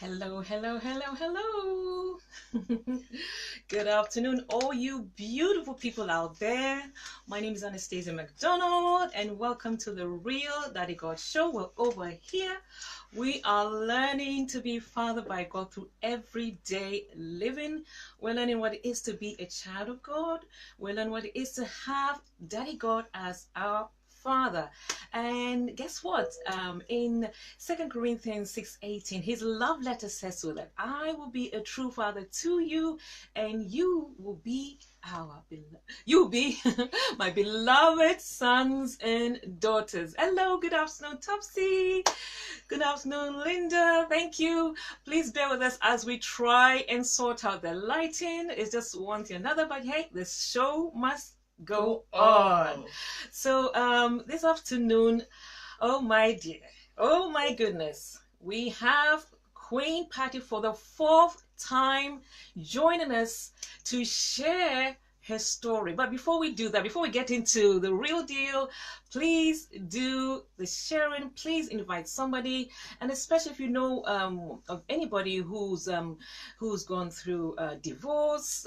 Hello, hello, hello, hello. Good afternoon, all you beautiful people out there. My name is Anastasia Macdonald, and welcome to the Real Daddy God Show. We're over here. We are learning to be fathered by God through everyday living. We're learning what it is to be a child of God. We're learning what it is to have Daddy God as our Father. And guess what? In 2 Corinthians 6:18, his love letter says so that I will be a true father to you, and you will be my beloved sons and daughters. Hello, good afternoon, Topsy. Good afternoon, Linda. Thank you. Please bear with us as we try and sort out the lighting. It's just one thing or another, but hey, the show must go on. So this afternoon, oh my dear, oh my goodness, we have Queen Pattie for the fourth time joining us to share her story. But before we do that, before we get into the real deal, please do the sharing. Please invite somebody, and especially if you know of anybody who's gone through divorce,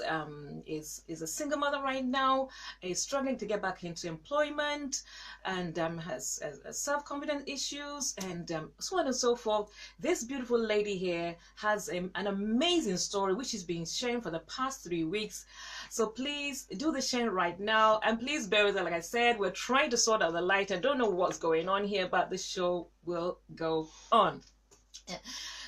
is a single mother right now, is struggling to get back into employment, and has self-confidence issues, and so on and so forth. This beautiful lady here has an amazing story which she's been sharing for the past 3 weeks. So please do the sharing right now, and please bear with it. Like I said, we're trying to sort out the light. I don't know what's going on here, but the show will go on.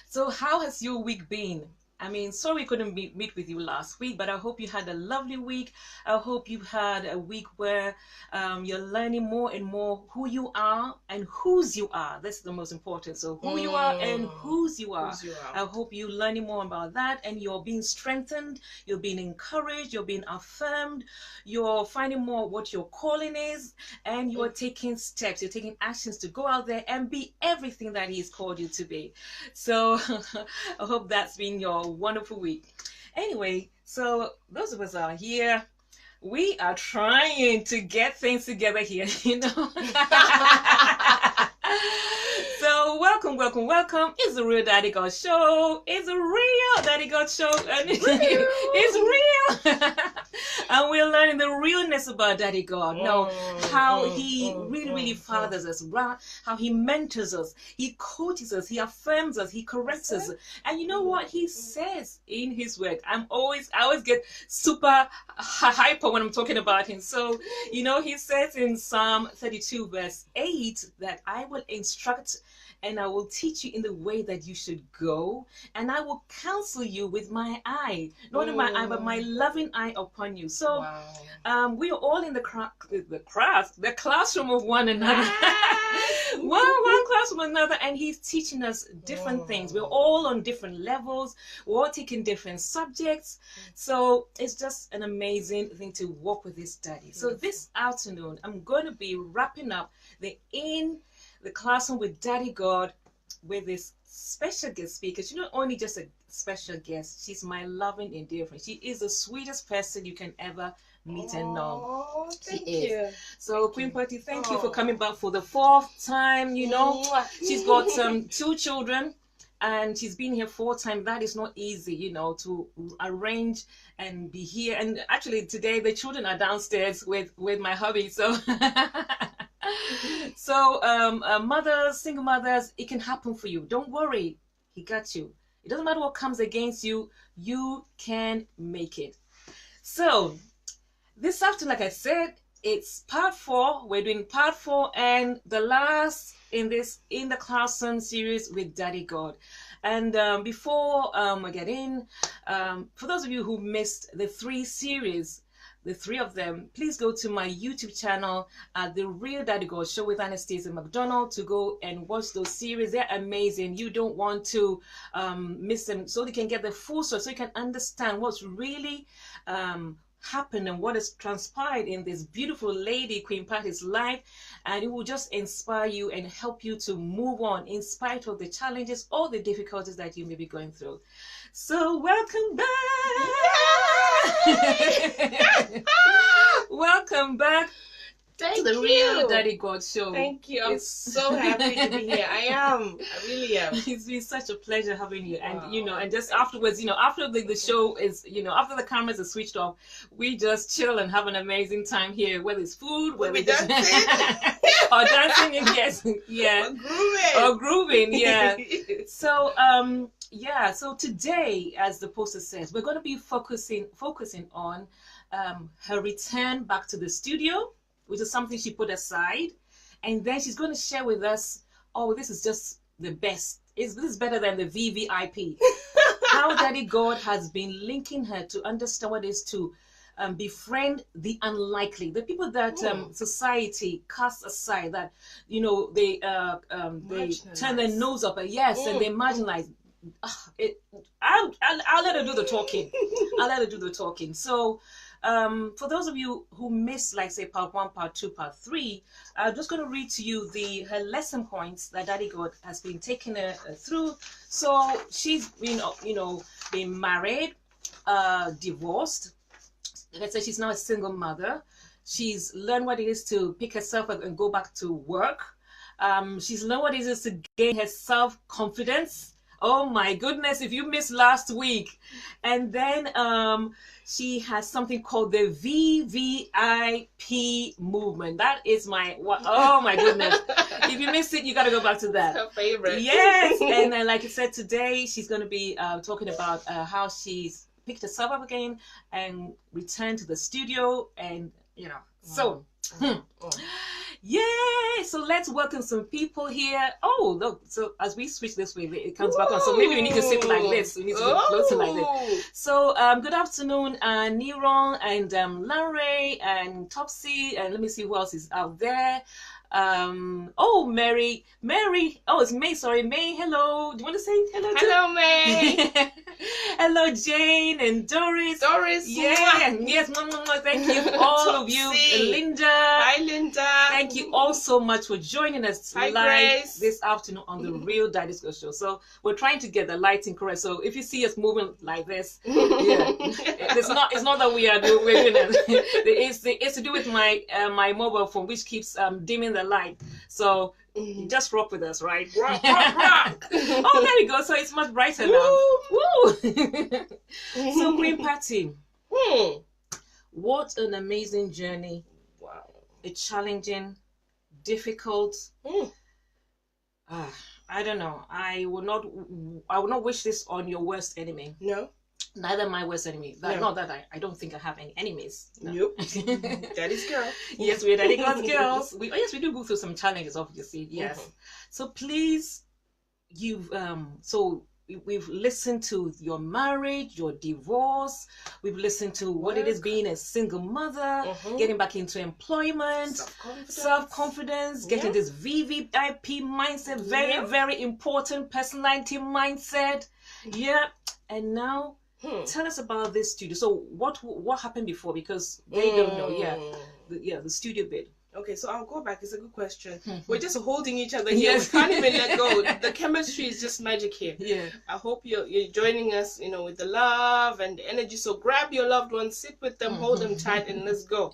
So how has your week been? I mean, sorry we couldn't meet with you last week, but I hope you had a lovely week. I hope you had a week where you're learning more and more who you are and whose you are. That's the most important. So who you are and whose you are. I hope you're learning more about that, and you're being strengthened, you're being encouraged, you're being affirmed, you're finding more what your calling is, and you are taking steps, you're taking actions to go out there and be everything that He's called you to be. So I hope that's been your wonderful week. Anyway, so those of us are here, we are trying to get things together here, you know. So welcome, welcome, welcome. It's the Real Daddy God Show. It's a Real Daddy God Show, and it's real. And we're learning the realness about Daddy God. Know how He really fathers us, how He mentors us, He coaches us, He affirms us, He corrects us. And you know what He says in His word? I always get super hyper when I'm talking about Him. So, you know, He says in Psalm 32 verse 8 that I will instruct and I will teach you in the way that you should go, and I will counsel you with my eye, not in my eye, but my loving eye upon you. So we are all in the classroom of one another. one classroom of another, and He's teaching us different things. We're all on different levels, we're all taking different subjects. So it's just an amazing thing to walk with this Daddy. So this afternoon I'm going to be wrapping up the classroom with Daddy God with this special guest speaker. She's not only just a special guest, she's my loving and dear friend. She is the sweetest person you can ever meet and know. Thank you. So Queen Pattie, thank you for coming back for the fourth time. You know, she's got 2 children, and she's been here 4 times. That is not easy, you know, to arrange and be here. And actually today the children are downstairs with my hubby. So so mothers, single mothers, it can happen for you. Don't worry, He got you. It doesn't matter what comes against you, you can make it. So this afternoon, like I said, it's part 4. We're doing part 4 and the last in the classroom series with Daddy God. And before I get in, for those of you who missed the 3 series, the 3 of them, please go to my YouTube channel at The Real Daddy God Show with Anastasia Macdonald to go and watch those series. They're amazing. You don't want to miss them, so you can get the full story, so you can understand what's really happened and what has transpired in this beautiful lady, Queen Pattie's life. And it will just inspire you and help you to move on in spite of the challenges or the difficulties that you may be going through. So welcome back. Welcome back to the Real Daddy God show. Thank you. I'm so happy to be here. I am. I really am. It's been such a pleasure having you. And and just afterwards, after the show is, after the cameras are switched off, we just chill and have an amazing time here. Whether it's food, whether it's dancing, or dancing, yes, yeah, or grooving, yeah. So so today, as the poster says, we're going to be focusing on her return back to the studio, which is something she put aside, and then she's going to share with us, this is just the best. This is better than the VVIP. How Daddy God has been linking her to understand what it is to befriend the unlikely, the people that society casts aside, that they turn their nose up, and they marginalize. I'll let her do the talking. I'll let her do the talking. So for those of you who missed, like, say, part 1, part 2, part 3, I'm just going to read to you her lesson points that Daddy God has been taking her through. So she's been married, divorced. Like I said, she's now a single mother. She's learned what it is to pick herself up and go back to work. She's learned what it is to gain her self-confidence. Oh my goodness, if you missed last week. And then she has something called the VVIP movement. That is oh my goodness. If you missed it, you got to go back to that. Her favorite. Yes. And then, like I said, today she's going to be talking about how she's picked herself up again and returned to the studio. And, Yay! So let's welcome some people here. Oh, look. So as we switch this way, it comes back on. So maybe we need to sit like this. We need to get closer like this. So good afternoon, Niron and Lanre and Topsy. And let me see who else is out there. Mary. Oh, it's May. Sorry, May. Hello. Do you want to say hello? Hello, May. Hello, Jane and Doris. Yeah. Yes. Thank you, all of you. Linda. Hi, Linda. Thank you all so much for joining us live Grace. This afternoon on the Real Daddy God show. So we're trying to get the lighting correct. So if you see us moving like this, it's not that we are doing it. It's to do with my mobile phone, which keeps dimming the light. So just rock with us, right? Rock. Oh, there we go. So it's much brighter now. Woo! So Queen Pattie, what an amazing journey. Wow. A challenging, difficult. I don't know. I would not wish this on your worst enemy. No. Neither my worst enemy. Not that I don't think I have any enemies. No. Nope. Daddy's girl. Yes, we're Daddy God's girls. We do go through some challenges, obviously. Yes. So please, we've listened to your marriage, your divorce. We've listened to what it is being a single mother, getting back into employment, self-confidence, getting this VVIP mindset, very, very important personality mindset. Yeah. And now, tell us about this studio. So what happened before? Because they don't know. The studio bit. Okay, so I'll go back. It's a good question. We're just holding each other here. Yes. We can't even let go. The chemistry is just magic here. Yeah. I hope you're joining us, with the love and the energy. So grab your loved ones, sit with them, hold them tight, and let's go.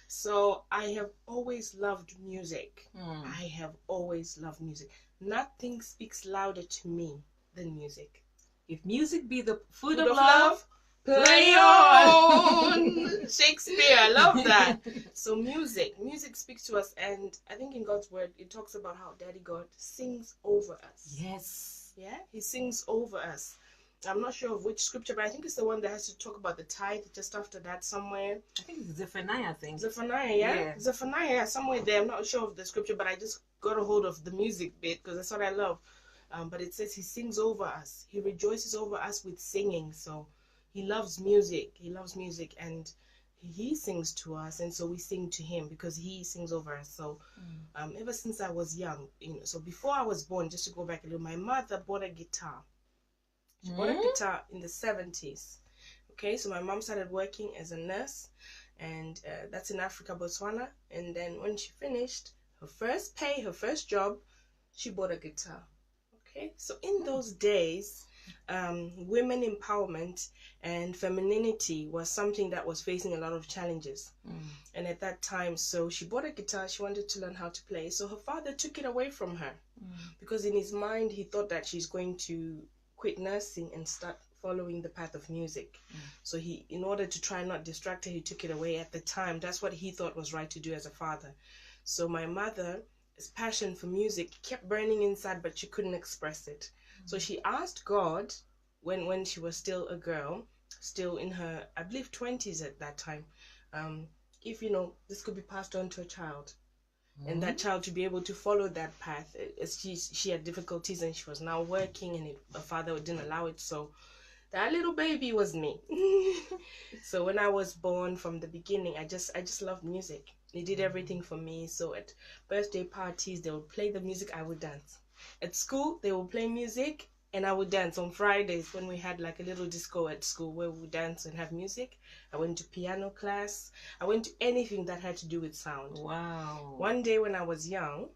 So I have always loved music. I have always loved music. Nothing speaks louder to me than music. If music be the food of love, play on! Shakespeare, I love that. So music speaks to us, and I think in God's word, it talks about how Daddy God sings over us. Yes. Yeah, he sings over us. I'm not sure of which scripture, but I think it's the one that has to talk about the tithe just after that somewhere. I think it's Zephaniah, yeah? Zephaniah, somewhere there. I'm not sure of the scripture, but I just got a hold of the music bit because that's what I love. But it says he sings over us. He rejoices over us with singing. So he loves music. He loves music, and he sings to us, and so we sing to him because he sings over us. So ever since I was young, so before I was born, just to go back a little, my mother bought a guitar. She bought a guitar in the 70s. Okay, so my mom started working as a nurse, and that's in Africa, Botswana. And then when she finished her first job, she bought a guitar. Okay, so in those days, women empowerment and femininity was something that was facing a lot of challenges. And at that time, so she bought a guitar. She wanted to learn how to play. So her father took it away from her because in his mind, he thought that she's going to quit nursing and start following the path of music. So he, in order to try and not distract her, he took it away at the time. That's what he thought was right to do as a father. So my mother's passion for music kept burning inside, but she couldn't express it. So she asked God when she was still a girl, still in her, I believe, 20s at that time, if, you know, this could be passed on to a child. And that child to be able to follow that path. As she had difficulties and she was now working, and her father didn't allow it. So that little baby was me. So when I was born, from the beginning, I just loved music. They did everything for me. So at birthday parties, they would play the music, I would dance. At school, they would play music and I would dance. On Fridays, when we had like a little disco at school where we would dance and have music, I went to piano class. I went to anything that had to do with sound. Wow. One day when I was young,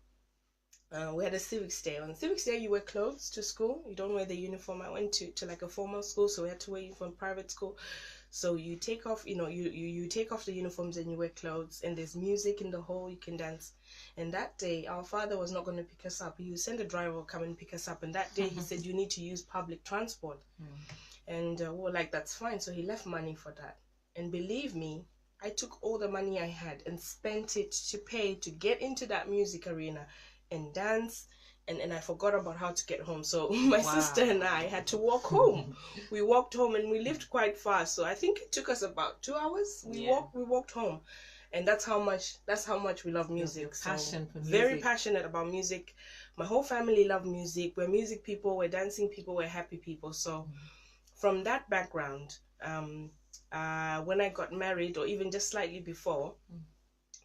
we had a civics day. On civics day, you wear clothes to school. You don't wear the uniform. I went to like a formal school, so we had to wear uniform, private school. So you take off, you know, you take off the uniforms and you wear clothes, and there's music in the hall, you can dance. And that day, our father was not going to pick us up. He would send a driver to come and pick us up. And that day, he said, you need to use public transport. And we were like, that's fine. So he left money for that. And believe me, I took all the money I had and spent it to pay to get into that music arena and dance. And I forgot about how to get home. So my sister and I had to walk home. We walked home, and we lived quite far. So I think it took us about 2 hours. We walked home. And that's how much we love music. Passion for music. Very passionate about music. My whole family love music. We're music people, we're dancing people, we're happy people. So from that background, when I got married, or even just slightly before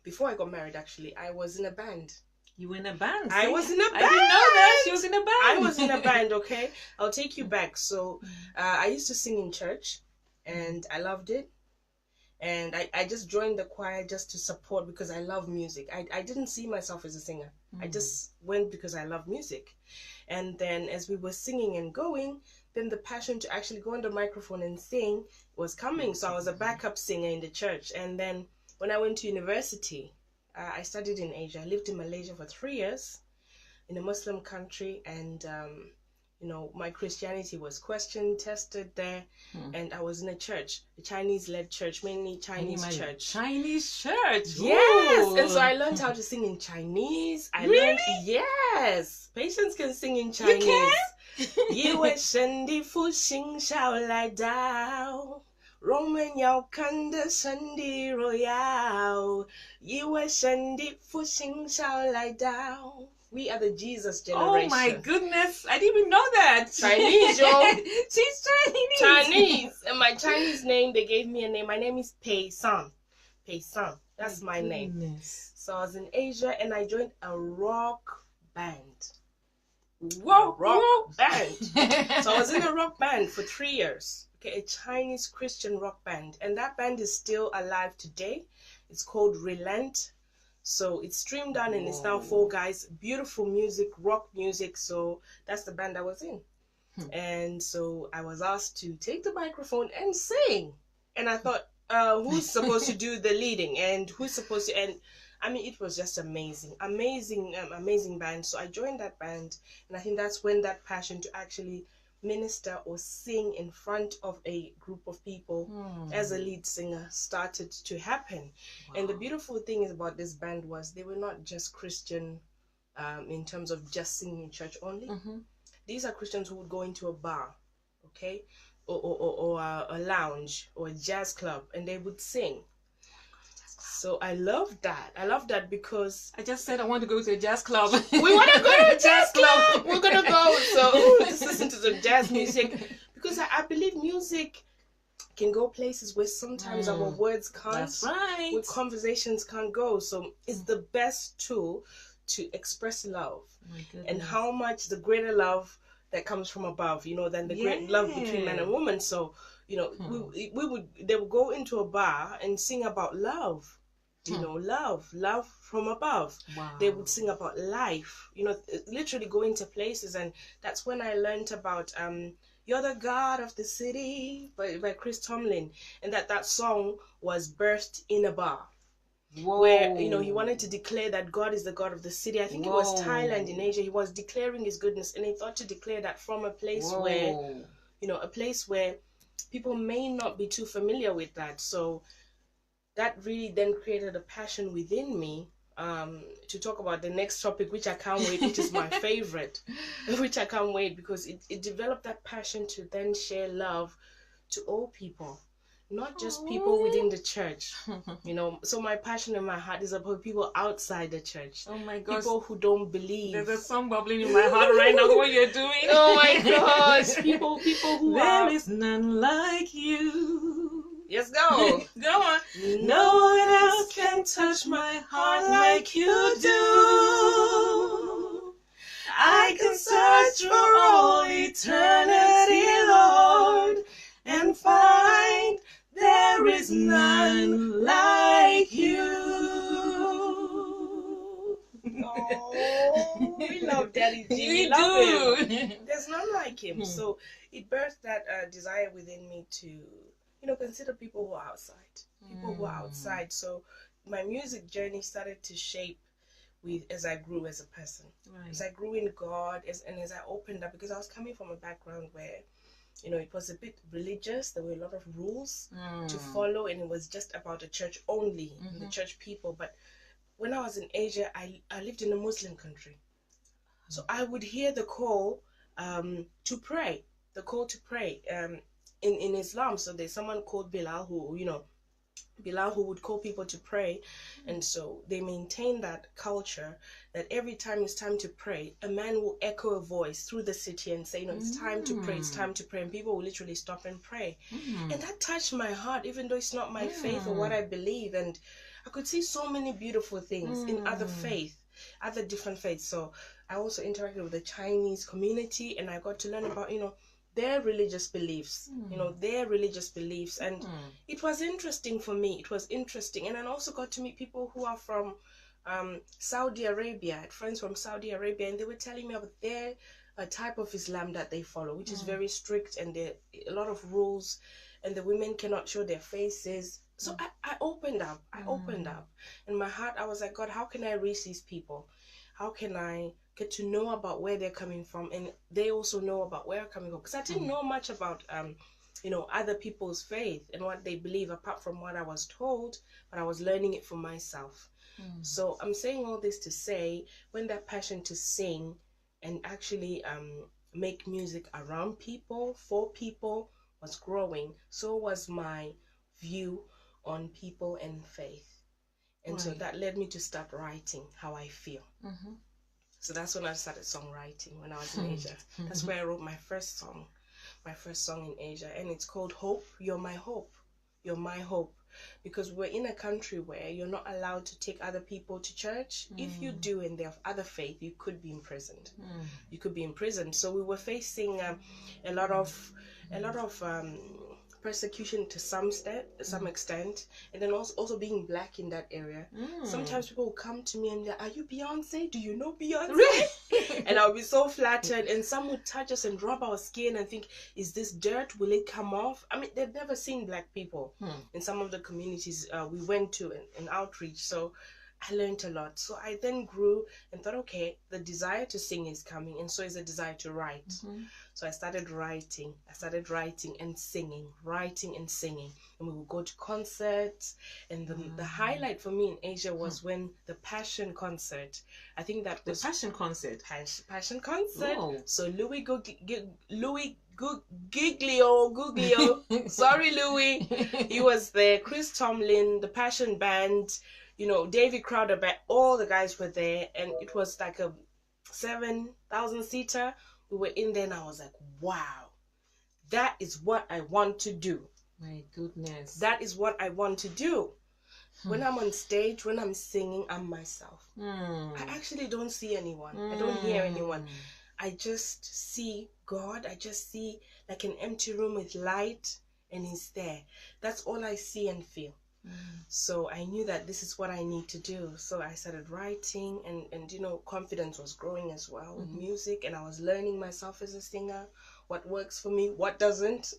I got married, actually, I was in a band. You were in a band? I was in a band. I didn't know that. She was in a band. I was in a band, okay? I'll take you back. So I used to sing in church, and I loved it. And I just joined the choir just to support, because I love music. I didn't see myself as a singer. I just went because I love music. And then as we were singing and going, then the passion to actually go on the microphone and sing was coming. So I was a backup singer in the church. And then when I went to university, I studied in Asia. I lived in Malaysia for 3 years in a Muslim country, and you know, my Christianity was questioned, tested there, and I was in a church, a Chinese-led church, mainly Chinese church. Chinese church? Yes! Ooh. And so I learned how to sing in Chinese. Really? Yes! Patience can sing in Chinese. You can? 神的复兴要来到 我们要看的神的荣耀，因为神的复兴要来到。We are the Jesus generation. Oh my goodness, I didn't even know that. Chinese, yo. She's Chinese. Chinese. And my Chinese name, they gave me a name. My name is Pei San. Pei San. That's my name. So I was in Asia and I joined a rock band. Whoa, rock band. So I was in a rock band for 3 years. Okay, a Chinese Christian rock band, and that band is still alive today. It's called Relent. So it's streamed down, and it's now 4 guys. Beautiful music, rock music. So that's the band I was in. And so I was asked to take the microphone and sing. And I thought, who's supposed to do the leading, and who's supposed to? And I mean, it was just amazing, amazing band. So I joined that band, and I think that's when that passion to actually minister or sing in front of a group of people as a lead singer started to happen. And the beautiful thing is about this band was they were not just Christian in terms of just singing in church only. These are Christians who would go into a bar, okay, or a lounge or a jazz club, and they would sing. So I love that. I love that because I just said I want to go to a jazz club. We want to go to a jazz club. We're going to go. So just listen to some jazz music. Because I believe music can go places where sometimes our words can't. That's right. Where conversations can't go. So it's the best tool to express love. And how much the greater love that comes from above, you know, than the great love between man and woman. So, you know, they would go into a bar and sing about love. you know, love from above. Wow. They would sing about life, you know, literally going to places. And that's when I learned about You're the God of the City by Chris Tomlin, and that song was birthed in a bar. Whoa. Where, you know, he wanted to declare that God is the God of the city. I think Whoa. it was Thailand, in Asia. He was declaring his goodness, and he thought to declare that from a place Whoa. where, you know, a place where people may not be too familiar with that. So that really then created a passion within me to talk about the next topic, which I can't wait, which is my favorite, which I can't wait, because it developed that passion to then share love to all people, not just people within the church, you know. So my passion in my heart is about people outside the church. Oh my gosh. People who don't believe. There's a song bubbling in my heart right now, what you're doing. Oh my gosh. People who There is none like you. Yes, go. Go on. No one else can touch my heart like you do. I can search for all eternity, Lord, and find there is none like you. Oh, we love Daddy G. We love do. him. There's none like him. So it birthed that desire within me to, you know, consider people who are outside. People who are outside. So my music journey started to shape as I grew as a person. Right. As I grew in God, and as I opened up, because I was coming from a background where, you know, it was a bit religious. There were a lot of rules to follow, and it was just about the church only, the church people. But when I was in Asia, I lived in a Muslim country. So I would hear the call to pray, in Islam. So there's someone called Bilal who, you know, who would call people to pray. And so they maintain that culture that every time it's time to pray, a man will echo a voice through the city and say, you know, it's time to pray, it's time to pray. And people will literally stop and pray. And that touched my heart, even though it's not my faith or what I believe. And I could see so many beautiful things in other different faiths. So I also interacted with the Chinese community, and I got to learn about, you know, their religious beliefs, and it was interesting for me. It was interesting. And I also got to meet people who are from Saudi Arabia. I had friends from Saudi Arabia, and they were telling me about their type of Islam that they follow, which is very strict, and there are a lot of rules, and the women cannot show their faces. So I opened up. In my heart, I was like, God, how can I reach these people? How can I get to know about where they're coming from, and they also know about where I'm coming from? Because I didn't know much about you know, other people's faith and what they believe apart from what I was told, but I was learning it for myself. So I'm saying all this to say, when that passion to sing and actually make music around people, for people, was growing, so was my view on people and faith. And so that led me to start writing how I feel. So that's when I started songwriting, when I was in Asia. That's where I wrote my first song in Asia. And it's called Hope. You're my hope. You're my hope. Because we're in a country where you're not allowed to take other people to church. If you do and they're of other faith, you could be imprisoned. You could be imprisoned. So we were facing a lot of persecution to some extent, and then also being black in that area. Sometimes people will come to me and they're, are you Beyonce? Do you know Beyonce? Really? And I'll be so flattered, and some would touch us and rub our skin and think, is this dirt? Will it come off? I mean, they've never seen black people in some of the communities we went to in outreach. So I learned a lot. So I then grew and thought, okay, the desire to sing is coming, and so is the desire to write. So I started writing and singing, and we would go to concerts. And the highlight for me in Asia was when the Passion concert. I think that was the Passion concert. Passion concert. Whoa. So Louis Guglio, sorry Louis, he was there. Chris Tomlin, the Passion band, you know, David Crowder, all the guys were there, and it was like a 7,000 seater. We were in there, and I was like, wow, that is what I want to do. My goodness. That is what I want to do. When I'm on stage, when I'm singing, I'm myself. I actually don't see anyone. I don't hear anyone. I just see God. I just see like an empty room with light, and He's there. That's all I see and feel. So I knew that this is what I need to do. So I started writing, and you know, confidence was growing as well in music, and I was learning myself as a singer, what works for me, what doesn't.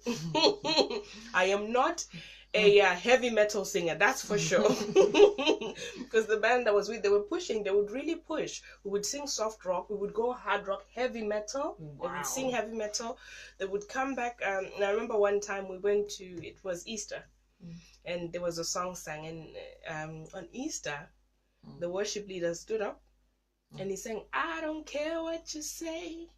I am not a heavy metal singer, that's for sure. Because the band that was with, they were pushing, they would really push. We would sing soft rock, we would go hard rock, heavy metal. They would sing heavy metal. They would come back. And I remember one time we went to, it was Easter, and there was a song sang, and on Easter, the worship leader stood up and he sang, I don't care what you say,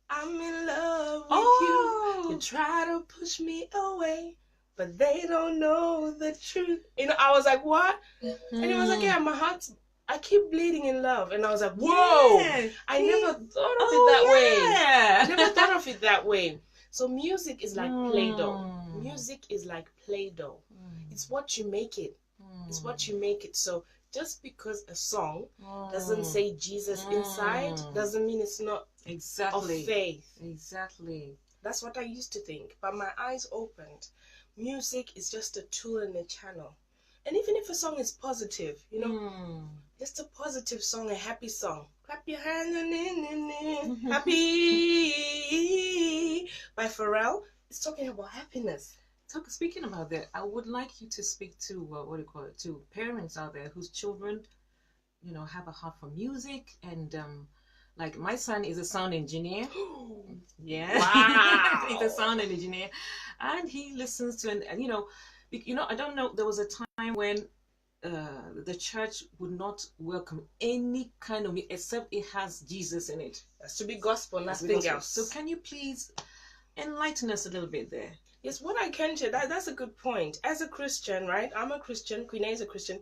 I'm in love with you. You try to push me away, but they don't know the truth. You know, I was like, what? And he was like, yeah, my heart's, I keep bleeding in love. And I was like, whoa, I never thought of it that way. I never thought of it that way. So music is like Play-Doh. Music is like Play-Doh. It's what you make it. It's what you make it. So just because a song doesn't say Jesus inside, doesn't mean it's not of faith. Exactly. That's what I used to think. But my eyes opened. Music is just a tool and a channel. And even if a song is positive, you know, just a positive song, a happy song. Clap your hands, happy by Pharrell. It's talking about happiness. Speaking about that, I would like you to speak to what do you call it, to parents out there whose children, you know, have a heart for music, and like my son is a sound engineer. Yeah, wow. He's a sound engineer, and he listens to, and you know, I don't know. There was a time when the church would not welcome any kind of music except it has Jesus in it. That's to be gospel, nothing else. So can you please enlighten us a little bit there? Yes, what I can share, that's a good point. As a Christian, right? I'm a Christian, Queen A is a Christian.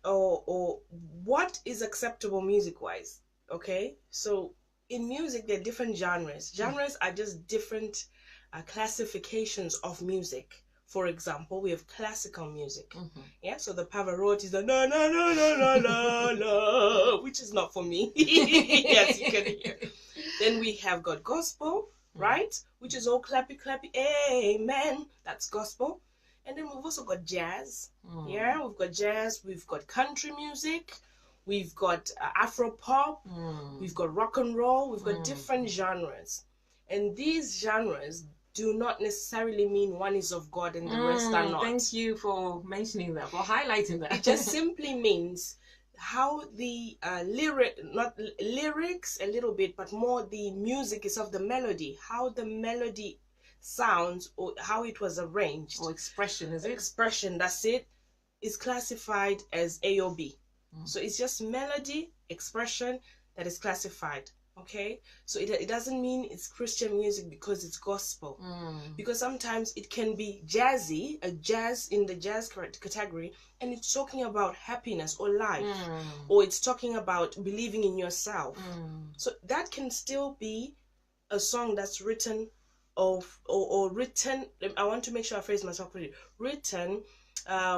Or what is acceptable music-wise? Okay? So in music, there are different genres. Genres are just different classifications of music. For example, we have classical music. Yeah, so the Pavarotti is the na na na na na na na, which is not for me. Yes, you can hear. Then we have got gospel, right? Which is all clappy, clappy, amen. That's gospel. And then we've also got jazz. Yeah, we've got jazz. We've got country music. We've got Afro pop. We've got rock and roll. We've got different genres. And these genres do not necessarily mean one is of God and the rest are not. Thank you for mentioning that, for highlighting that. It just simply means how the lyrics a little bit, but more the music is of the melody, how the melody sounds, or how it was arranged, or expression, is it? Expression, that's it, is classified as A or B. So it's just melody, expression that is classified. Okay, so it doesn't mean it's Christian music because it's gospel, because sometimes it can be jazzy, a jazz in the jazz category, and it's talking about happiness or life, or it's talking about believing in yourself. So that can still be a song that's written or written, I want to make sure I phrase myself correctly, written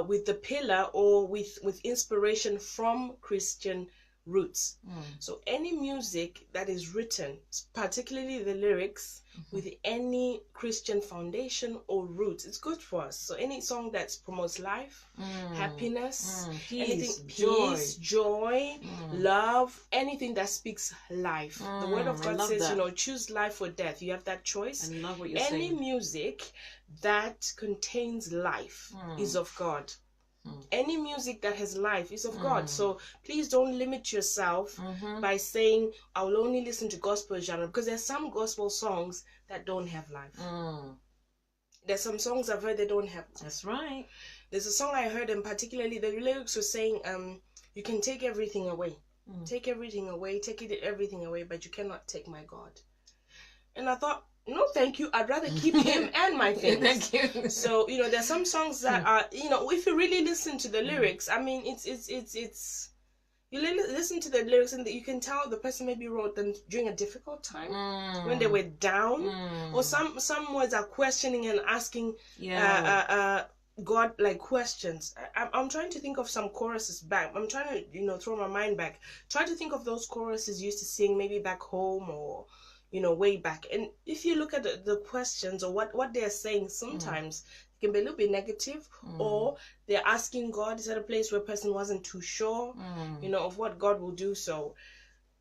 with the pillar or with inspiration from Christian roots. So any music that is written, particularly the lyrics, with any Christian foundation or roots, it's good for us. So any song that promotes life, happiness, peace, joy, love, anything that speaks life. The word of God says, you know, choose life or death. You have that choice. I love what you're saying. Any saying. music that contains life is of God. Any music that has life is of God. So please don't limit yourself by saying, I will only listen to gospel genre, because there's some gospel songs that don't have life. There's some songs I've heard that don't have life. That's right. There's a song I heard, and particularly the lyrics were saying, you can take everything away. Take everything away, everything away, but you cannot take my God. And I thought, no, thank you. I'd rather keep him and my things. Thank you. So, you know, there's some songs that are, you know, if you really listen to the lyrics, I mean, it's you listen to the lyrics and you can tell the person maybe wrote them during a difficult time, when they were down, or some words are questioning and asking God like questions. I'm trying to think of some choruses back. I'm trying to, you know, throw my mind back. Try to think of those choruses you used to sing maybe back home, or you know, way back. And if you look at the questions or what they're saying, sometimes It can be a little bit negative, or they're asking God. Is at a place where a person wasn't too sure, you know, of what God will do. So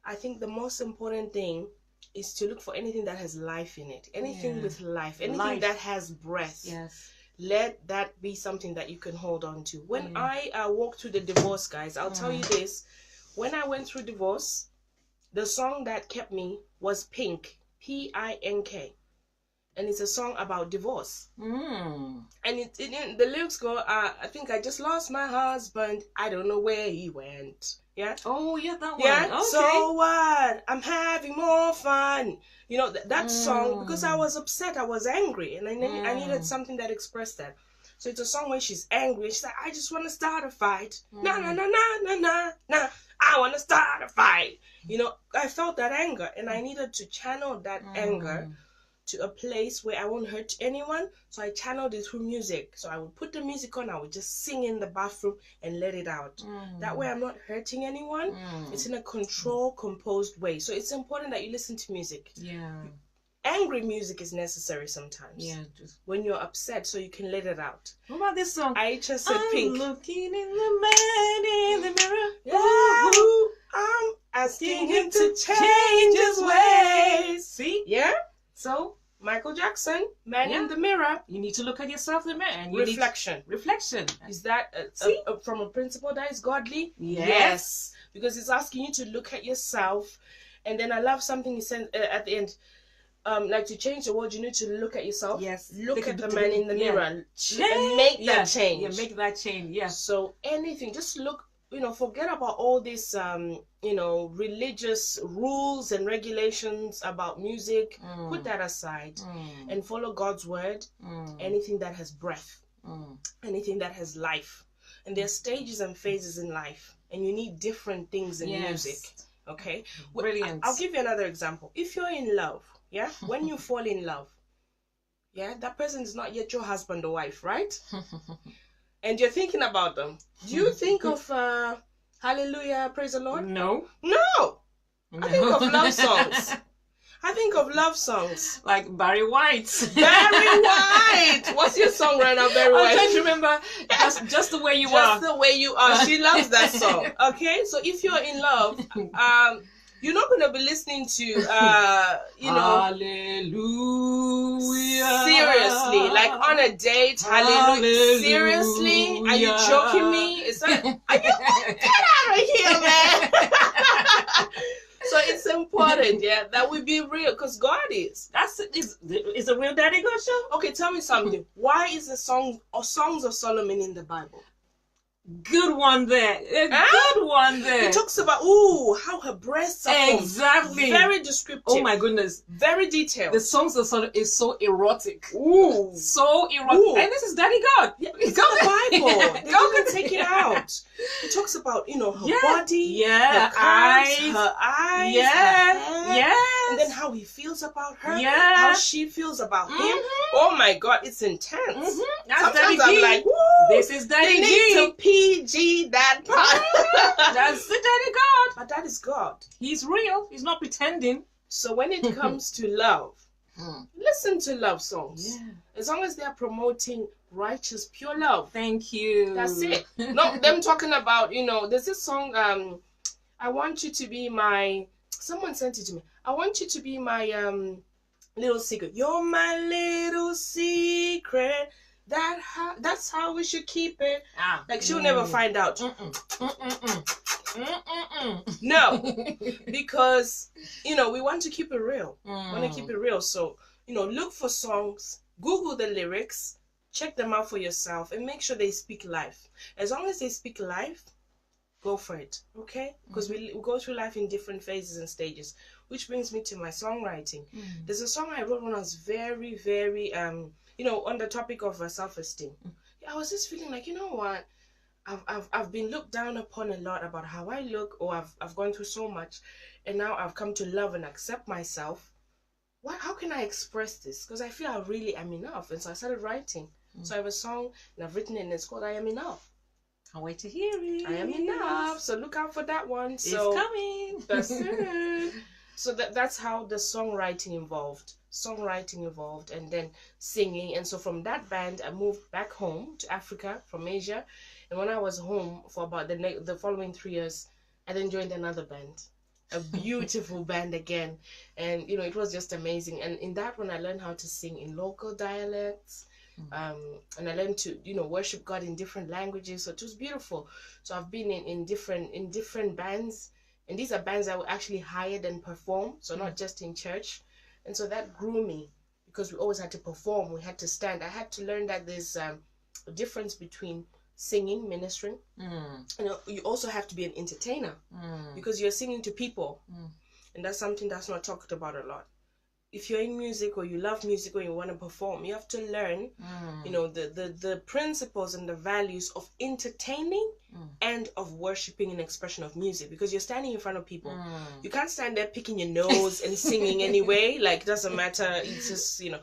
I think the most important thing is to look for anything that has life in it. Anything with life. Anything that has breath. Yes. Let that be something that you can hold on to. When I walked through the divorce, guys, I'll tell you this. When I went through divorce, the song that kept me was Pink. P-I-N-K. And it's a song about divorce. And the lyrics go, I think I just lost my husband. I don't know where he went. Yeah. Oh, yeah, that one. Yeah. Okay. So what? I'm having more fun. You know, that song, because I was upset, I was angry, and I needed something that expressed that. So it's a song where she's angry. She's like, I just want to start a fight. Nah, nah, nah, nah, nah, nah, nah. I want to start a fight. You know, I felt that anger, and I needed to channel that anger to a place where I won't hurt anyone. So I channeled it through music. So I would put the music on, I would just sing in the bathroom and let it out. That way I'm not hurting anyone. It's in a controlled, composed way. So it's important that you listen to music. Yeah. Angry music is necessary sometimes. Yeah. When you're upset, so you can let it out. What about this song? I just said Pink. I'm looking in the man in the mirror. Yeah. I'm asking him to change his ways. See? Yeah. So, Michael Jackson, Man in the Mirror. You need to look at yourself in the mirror. And reflection. Reflection. Is that from a principle that is godly? Yes. Because it's asking you to look at yourself. And then I love something he said at the end. Like to change the world, you need to look at yourself. Yes. Look at the man in the mirror. And make that change. Yeah, make that change. Yeah. So anything, just look. You know, forget about all these, you know, religious rules and regulations about music. Put that aside and follow God's word. Anything that has breath, anything that has life. And there are stages and phases in life, and you need different things in music. Okay, brilliant. I'll give you another example. If you're in love, yeah, when you fall in love, yeah, that person is not yet your husband or wife, right? And you're thinking about them. Do you think of Hallelujah, Praise the Lord? No. No. I think of love songs. I think of love songs. Like Barry White. Barry White! What's your song right now, Barry White? I'm trying to remember. Just the way you are. Just the way you are. She loves that song. Okay? So if you're in love, you're not going to be listening to, you know, Hallelujah. Seriously, like on a date, hallelujah. Seriously? Are you joking me? Is that, are you, get out of here, man. So it's important, yeah, that we be real, because God is. Is a real Daddy God show? Okay, tell me something. Why is the Songs of Solomon in the Bible? Good one there. Good one there. It talks about, how her breasts are exactly. Very descriptive. Oh my goodness. Very detailed. The Songs of Solomon is so erotic. Ooh. So erotic. Ooh. And this is Daddy God. Yeah, it's in the Bible. They didn't take it out. It talks about, you know, her body, her eyes, her hair, and then how he feels about her, how she feels about him. Oh my God, it's intense. Sometimes I'm like, woo, this is Daddy G. Need to PG that part. That's the Daddy God. But that is God. He's real. He's not pretending. So when it comes to love, listen to love songs. Yeah. As long as they are promoting righteous, pure love. Thank you. That's it. Not them talking about, you know, there's this song, I want you to be my, someone sent it to me. I want you to be my little secret. You're my little secret. That's how we should keep it. Like she'll never find out. No, because you know we want to keep it real. Want to keep it real. So you know, look for songs, Google the lyrics, check them out for yourself, and make sure they speak life. As long as they speak life, go for it. Okay? Because we go through life in different phases and stages. Which brings me to my songwriting. There's a song I wrote when I was very, very you know, on the topic of self-esteem. I was just feeling like, you know what, I've been looked down upon a lot about how I look, or I've gone through so much, and now I've come to love and accept myself. How can I express this? Because I feel I really am enough. And so I started writing. So I have a song and I've written it, and it's called I Am Enough. Can't wait to hear it. I am enough. So look out for that one. It's coming. That's it. So that's how the songwriting involved. songwriting evolved, and then singing. And so from that band, I moved back home to Africa from Asia. And when I was home for about the following 3 years, I then joined another band, a beautiful band again. And, you know, it was just amazing. And in that one, I learned how to sing in local dialects. And I learned to, you know, worship God in different languages. So it was beautiful. So I've been in different bands. And these are bands that were actually hired and perform. So not just in church. And so that grew me, because we always had to perform. We had to stand. I had to learn that there's a difference between singing, ministering. You know, you also have to be an entertainer, because you're singing to people. And that's something that's not talked about a lot. If you're in music, or you love music, or you want to perform, you have to learn, you know, the principles and the values of entertaining and of worshiping an expression of music, because you're standing in front of people. You can't stand there picking your nose and singing anyway. Like, it doesn't matter. It's just, you know,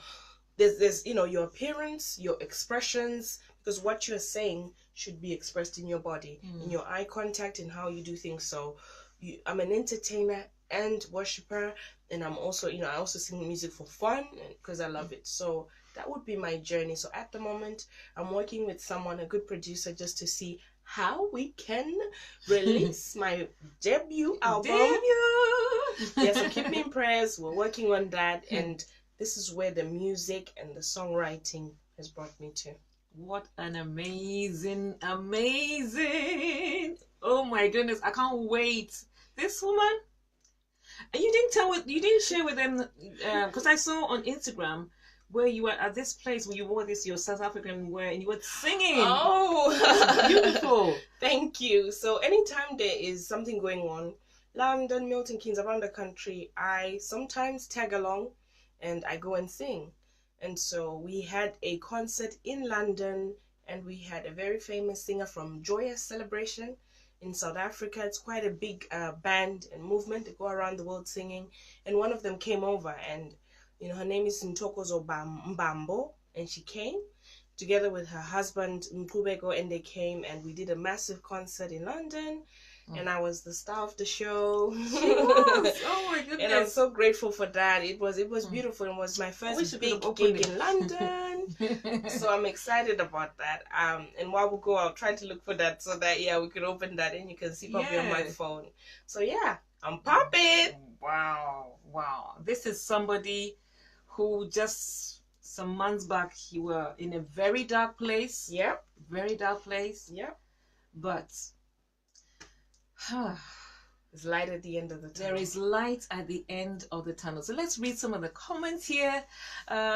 there's you know, your appearance, your expressions, because what you're saying should be expressed in your body, in your eye contact, and how you do things. So I'm an entertainer and worshiper, and I'm also, you know, I also sing music for fun because I love it. So that would be my journey. So at the moment, I'm working with someone, a good producer, just to see how we can release my debut album. Yeah, so keep me in prayers. We're working on that, and this is where the music and the songwriting has brought me to. What an amazing, amazing! Oh my goodness, I can't wait. This woman. And you didn't share with them, because I saw on Instagram where you were at this place where you wore this, your South African wear, and you were singing. Oh, beautiful. Thank you. So anytime there is something going on, London, Milton Keynes, around the country, I sometimes tag along and I go and sing. And so we had a concert in London, and we had a very famous singer from Joyous Celebration in South Africa. It's quite a big band and movement. They go around the world singing. And one of them came over, and, you know, her name is Ntokozo Mbambo, and she came together with her husband Mkubeko, and they came, and we did a massive concert in London. And I was the star of the show. She was. Oh my goodness! And I'm so grateful for that. It was beautiful. It was my first big gig in London. So I'm excited about that. And while we go, I'll try to look for that, so that we can open that and you can see probably on my phone. So yeah, I'm popping. Wow. This is somebody who just some months back, you were in a very dark place. Yep. Very dark place. Yep. But there's light at the end of the tunnel. There is light at the end of the tunnel. So let's read some of the comments here.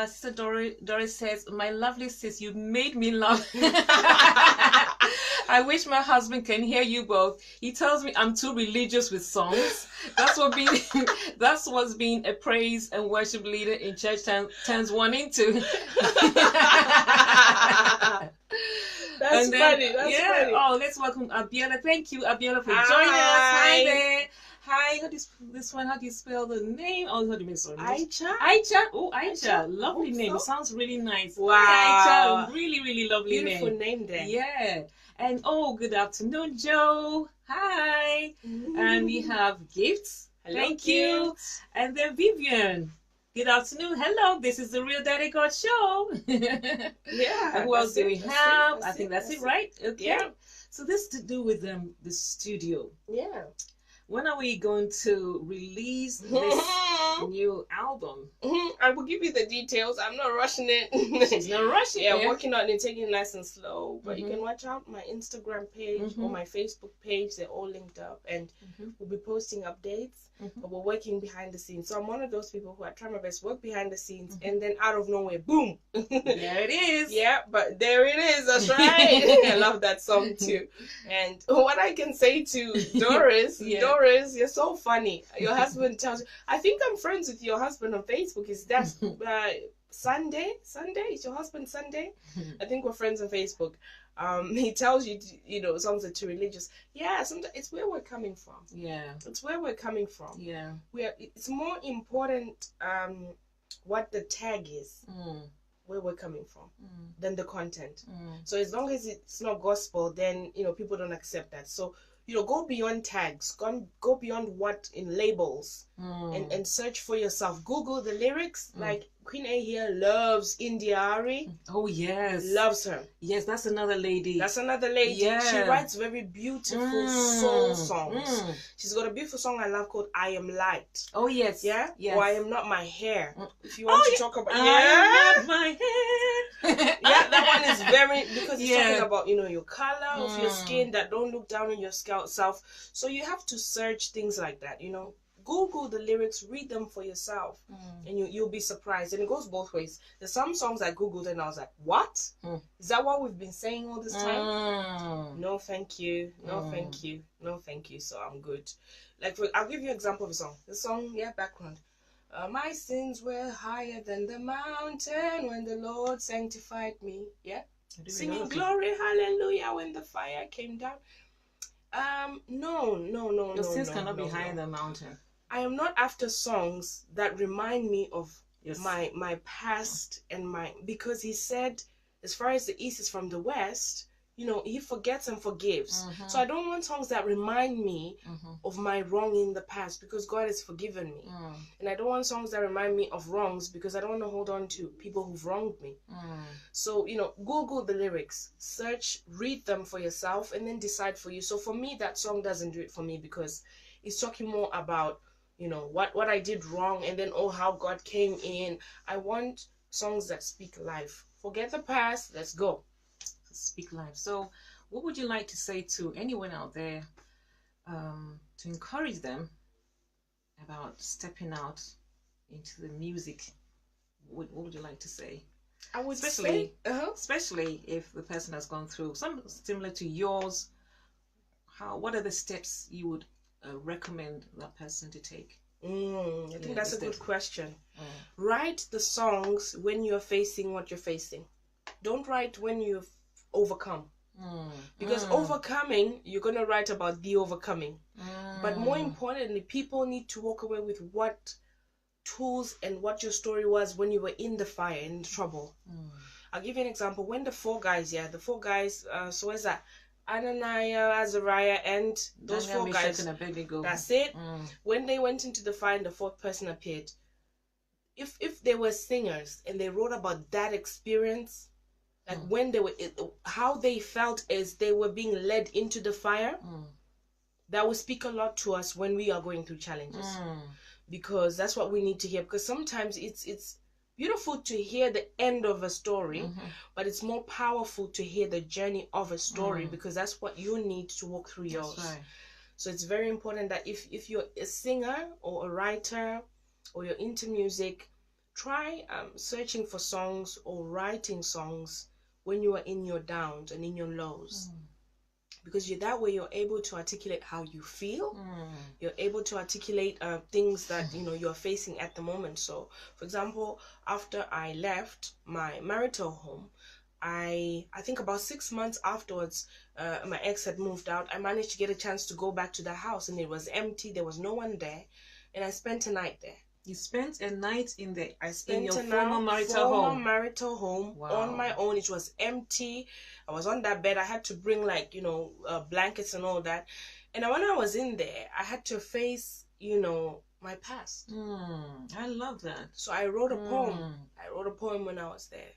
Sister Doris says, "My lovely sis, you made me laugh." I wish my husband can hear you both. He tells me I'm too religious with songs. That's what's being a praise and worship leader in church turns one into. That's funny. That's funny. Oh, let's welcome Abiola. Thank you, Abiola, for joining us. Hi there. Hi. How do you spell the name? Oh, how do you mean? Sorry. Aicha. Oh, Aicha. Lovely name. So. Sounds really nice. Wow. Hi, Aicha. Really, really lovely Beautiful name there. Yeah. And good afternoon, Joe. Hi. And we have Gifts. Hello, Thank you. And then Vivian. Good afternoon. Hello. This is the Real Daddy God Show. Yeah. Who else do we have? I think that's it, right? Okay. Yeah. So this to do with the studio. Yeah. When are we going to release this new album? I will give you the details. I'm not rushing it. She's not rushing it. I'm working on it, taking it nice and slow. But you can watch out my Instagram page or my Facebook page. They're all linked up, and we'll be posting updates. But we're working behind the scenes. So I'm one of those people who I try my best, work behind the scenes, and then out of nowhere, boom. There it is. Yeah, but there it is. That's right. I love that song too. And what I can say to Doris, Doris, you're so funny. Your husband tells you, I think I'm friends with your husband on Facebook. Is that Sunday? Is your husband Sunday? I think we're friends on Facebook. He tells you, songs are too religious. Yeah, sometimes it's where we're coming from. Yeah, it's where we're coming from. Yeah, it's more important what the tag is, where we're coming from, than the content. So as long as it's not gospel, then people don't accept that. So go beyond tags, go beyond what in labels, and search for yourself. Google the lyrics. Like Queen A here loves Indiari. Oh yes, loves her. Yes, that's another lady. Yeah. She writes very beautiful soul songs. She's got a beautiful song I love called I Am Light. Oh yes. Yeah. Yes. Or I Am Not My Hair. If you want to talk about I am not my hair. Yeah, that one is very, because it's talking about, your color of your skin, that don't look down on your self. So you have to search things like that, Google the lyrics, read them for yourself, and you'll be surprised. And it goes both ways. There's some songs I Googled and I was like, what? Is that what we've been saying all this time? No, thank you. No, thank you. No, thank you. So I'm good. Like, I'll give you an example of a song. The song, background. My sins were higher than the mountain when the Lord sanctified me. Yeah? Singing glory, hallelujah, when the fire came down. No. Your sins cannot be higher than the mountain. I am not after songs that remind me of my past and because he said, as far as the east is from the west, he forgets and forgives. So I don't want songs that remind me of my wrong in the past, because God has forgiven me. And I don't want songs that remind me of wrongs, because I don't want to hold on to people who've wronged me. So, Google the lyrics, search, read them for yourself, and then decide for you. So for me, that song doesn't do it for me, because it's talking more about, what I did wrong, and then, how God came in. I want songs that speak life. Forget the past, let's go. Speak life. So what would you like to say to anyone out there, to encourage them about stepping out into the music? What would you like to say? I would especially if the person has gone through something similar to yours. What are the steps you would recommend that person to take? I think that's a good question. Write the songs when you're facing what you're facing. Don't write when you've overcome, because overcoming, you're going to write about the overcoming, but more importantly, people need to walk away with what tools and what your story was when you were in the fire, in the trouble. I'll give you an example. When the four guys, so is that Ananiah, Azariah, and those Daniel, four guys, that's it. When they went into the fire and the fourth person appeared, if they were singers and they wrote about that experience, like when they were, how they felt as they were being led into the fire, that will speak a lot to us when we are going through challenges, because that's what we need to hear. Because sometimes it's beautiful to hear the end of a story, but it's more powerful to hear the journey of a story, because that's what you need to walk through yours. Right. So it's very important that if you're a singer or a writer or you're into music, try searching for songs or writing songs when you are in your downs and in your lows, because that way you're able to articulate how you feel. You're able to articulate things that you're facing at the moment. So for example, after I left my marital home, I think about 6 months afterwards, my ex had moved out. I managed to get a chance to go back to the house, and it was empty. There was no one there, and I spent a night there. You spent a night in your former marital home Wow. on my own. It was empty. I was on that bed. I had to bring blankets and all that. And when I was in there, I had to face, my past. I love that. So I wrote a poem. I wrote a poem when I was there,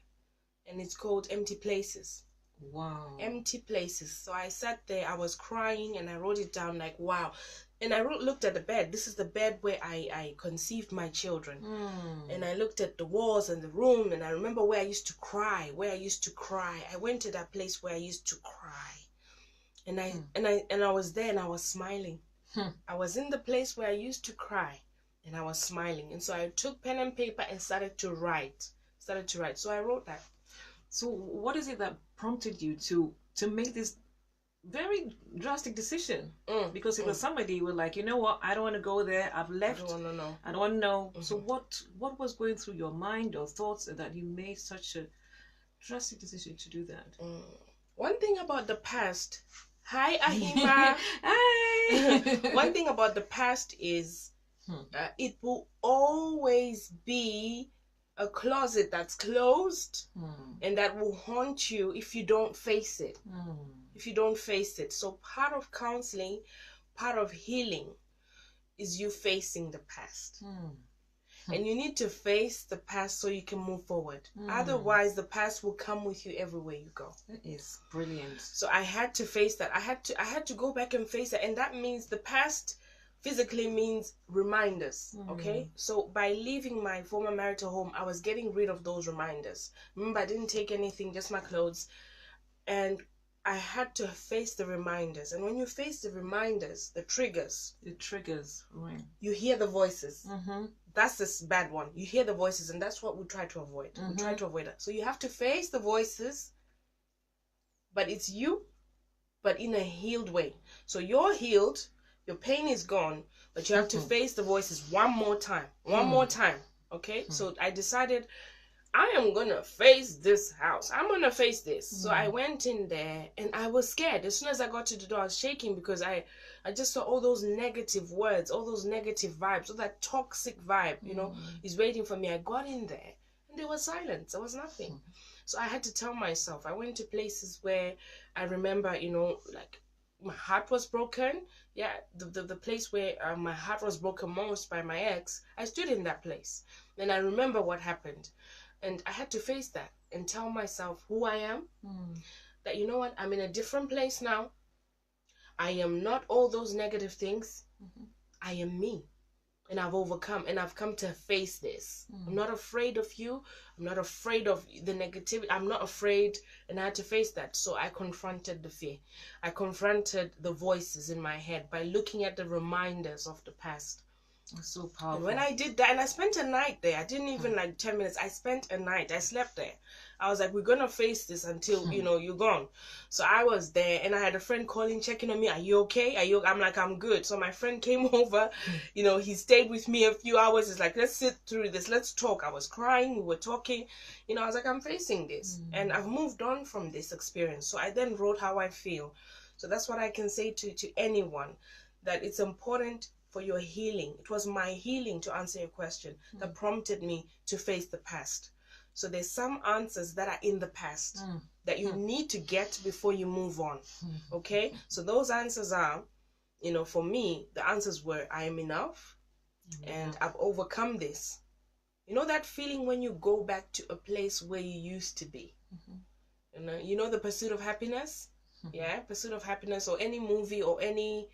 and it's called Empty Places. Wow. Empty Places. So I sat there, I was crying, and I wrote it down like, wow. And I looked at the bed. This is the bed where I conceived my children. And I looked at the walls and the room, and I remember where I used to cry, I went to that place where I used to cry. And I was there, and I was smiling. I was in the place where I used to cry, and I was smiling. And so I took pen and paper and started to write. So I wrote that. So what is it that prompted you to make this very drastic decision? Because it was somebody who was like, you know what, I don't want to go there, I've left, I don't want to know. So what was going through your mind or thoughts that you made such a drastic decision to do that? One thing about the past, hi Ahima. Hi. One thing about the past is it will always be a closet that's closed and that will haunt you if you don't face it. if you don't face it. So part of counseling, part of healing is you facing the past. And you need to face the past so you can move forward. Otherwise, the past will come with you everywhere you go. That is brilliant. So I had to face that. I had to go back and face it. And that means the past physically means reminders. Okay? So by leaving my former marital home, I was getting rid of those reminders. Remember, I didn't take anything, just my clothes. And I had to face the reminders. And when you face the reminders, the triggers, right? You hear the voices. That's this bad one. You hear the voices, and that's what we try to avoid. We try to avoid it. So you have to face the voices, but it's you, but in a healed way. So you're healed, your pain is gone, but you have to face the voices one more time. One more time. Okay? So I decided, I am gonna face this house. I'm gonna face this. So I went in there and I was scared. As soon as I got to the door, I was shaking because I just saw all those negative words, all those negative vibes, all that toxic vibe, you know, is waiting for me. I got in there and there was silence. There was nothing. So I had to tell myself. I went to places where I remember, you know, like my heart was broken. Yeah, the place where my heart was broken most by my ex, I stood in that place. And I remember what happened. And I had to face that and tell myself who I am. That, you know what, I'm in a different place now. I am not all those negative things. I am me. And I've overcome. And I've come to face this. I'm not afraid of you. I'm not afraid of the negativity. I'm not afraid. And I had to face that. So I confronted the fear. I confronted the voices in my head by looking at the reminders of the past. It's so powerful. And when I did that, and I spent a night there. I didn't even like 10 minutes. I spent a night. I slept there. I was like, we're going to face this until, you know, you're gone. So I was there and I had a friend calling, checking on me. Are you okay? I'm like, I'm good. So my friend came over, you know, he stayed with me a few hours. It's like, let's sit through this. Let's talk. I was crying. We were talking. You know, I was like, I'm facing this. And I've moved on from this experience. So I then wrote how I feel. So that's what I can say to anyone, that it's important for your healing. It was my healing, to answer your question, that prompted me to face the past. So there's some answers that are in the past that you need to get before you move on. Okay? So those answers are, you know, for me, the answers were, I am enough and I've overcome this. You know that feeling when you go back to a place where you used to be? You know the Pursuit of Happiness? Yeah, Pursuit of Happiness, or any movie or anything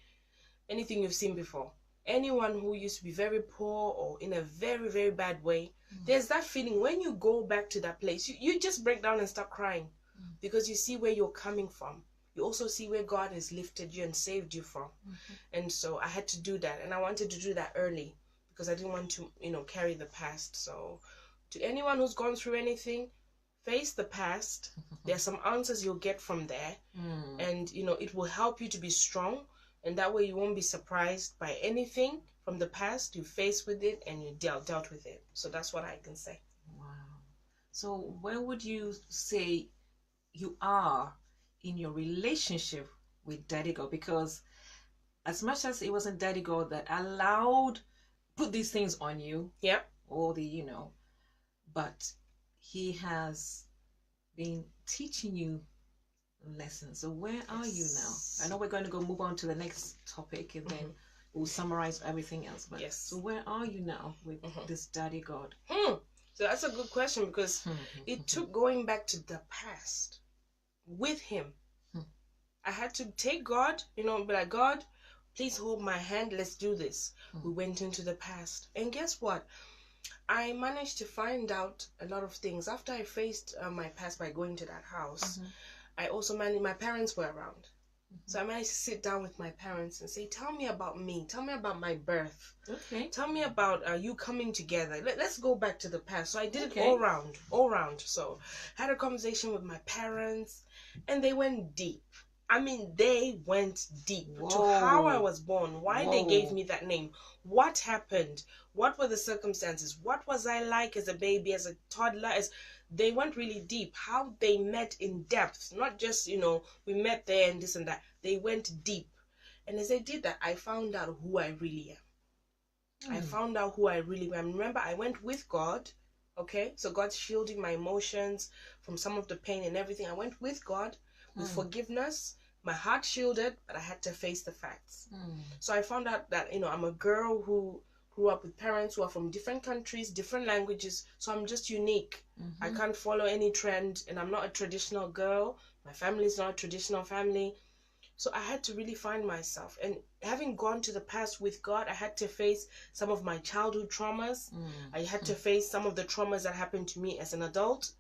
you've seen before. Anyone who used to be very poor or in a very, very bad way, there's that feeling when you go back to that place, you just break down and start crying because you see where you're coming from. You also see where God has lifted you and saved you from. And so I had to do that, and I wanted to do that early because I didn't want to, you know, carry the past. So to anyone who's gone through anything, face the past. There are some answers you'll get from there, and, you know, it will help you to be strong. And that way you won't be surprised by anything from the past. You face with it and you dealt with it. So that's what I can say. Wow. So where would you say you are in your relationship with Daddy God? Because as much as it wasn't Daddy God that put these things on you. Yeah. All the, you know, but he has been teaching you lessons. So where are you now? I know we're going to move on to the next topic, and then we'll summarize everything else. But so where are you now with this Daddy God? So that's a good question, because it took going back to the past with him. I had to take God, you know, be like, God, please hold my hand. Let's do this. We went into the past, and guess what? I managed to find out a lot of things after I faced my past by going to that house. I also managed, my parents were around. So I managed to sit down with my parents and say, tell me about me. Tell me about my birth. Okay. Tell me about you coming together. Let's go back to the past. So I did it all round. So had a conversation with my parents, and they went deep. I mean, they went deep to how I was born, why they gave me that name, what happened, what were the circumstances, what was I like as a baby, as a toddler, they went really deep, how they met in depth, not just, you know, we met there and this and that. They went deep. And as they did that, I found out who I really am. I found out who I really am. Remember, I went with God, okay? So God's shielding my emotions from some of the pain and everything. I went with God with forgiveness, my heart shielded, but I had to face the facts. So I found out that, you know, I'm a girl who grew up with parents who are from different countries, different languages, so I'm just unique. I can't follow any trend, and I'm not a traditional girl. My family is not a traditional family. So I had to really find myself. And having gone to the past with God, I had to face some of my childhood traumas. I had to face some of the traumas that happened to me as an adult.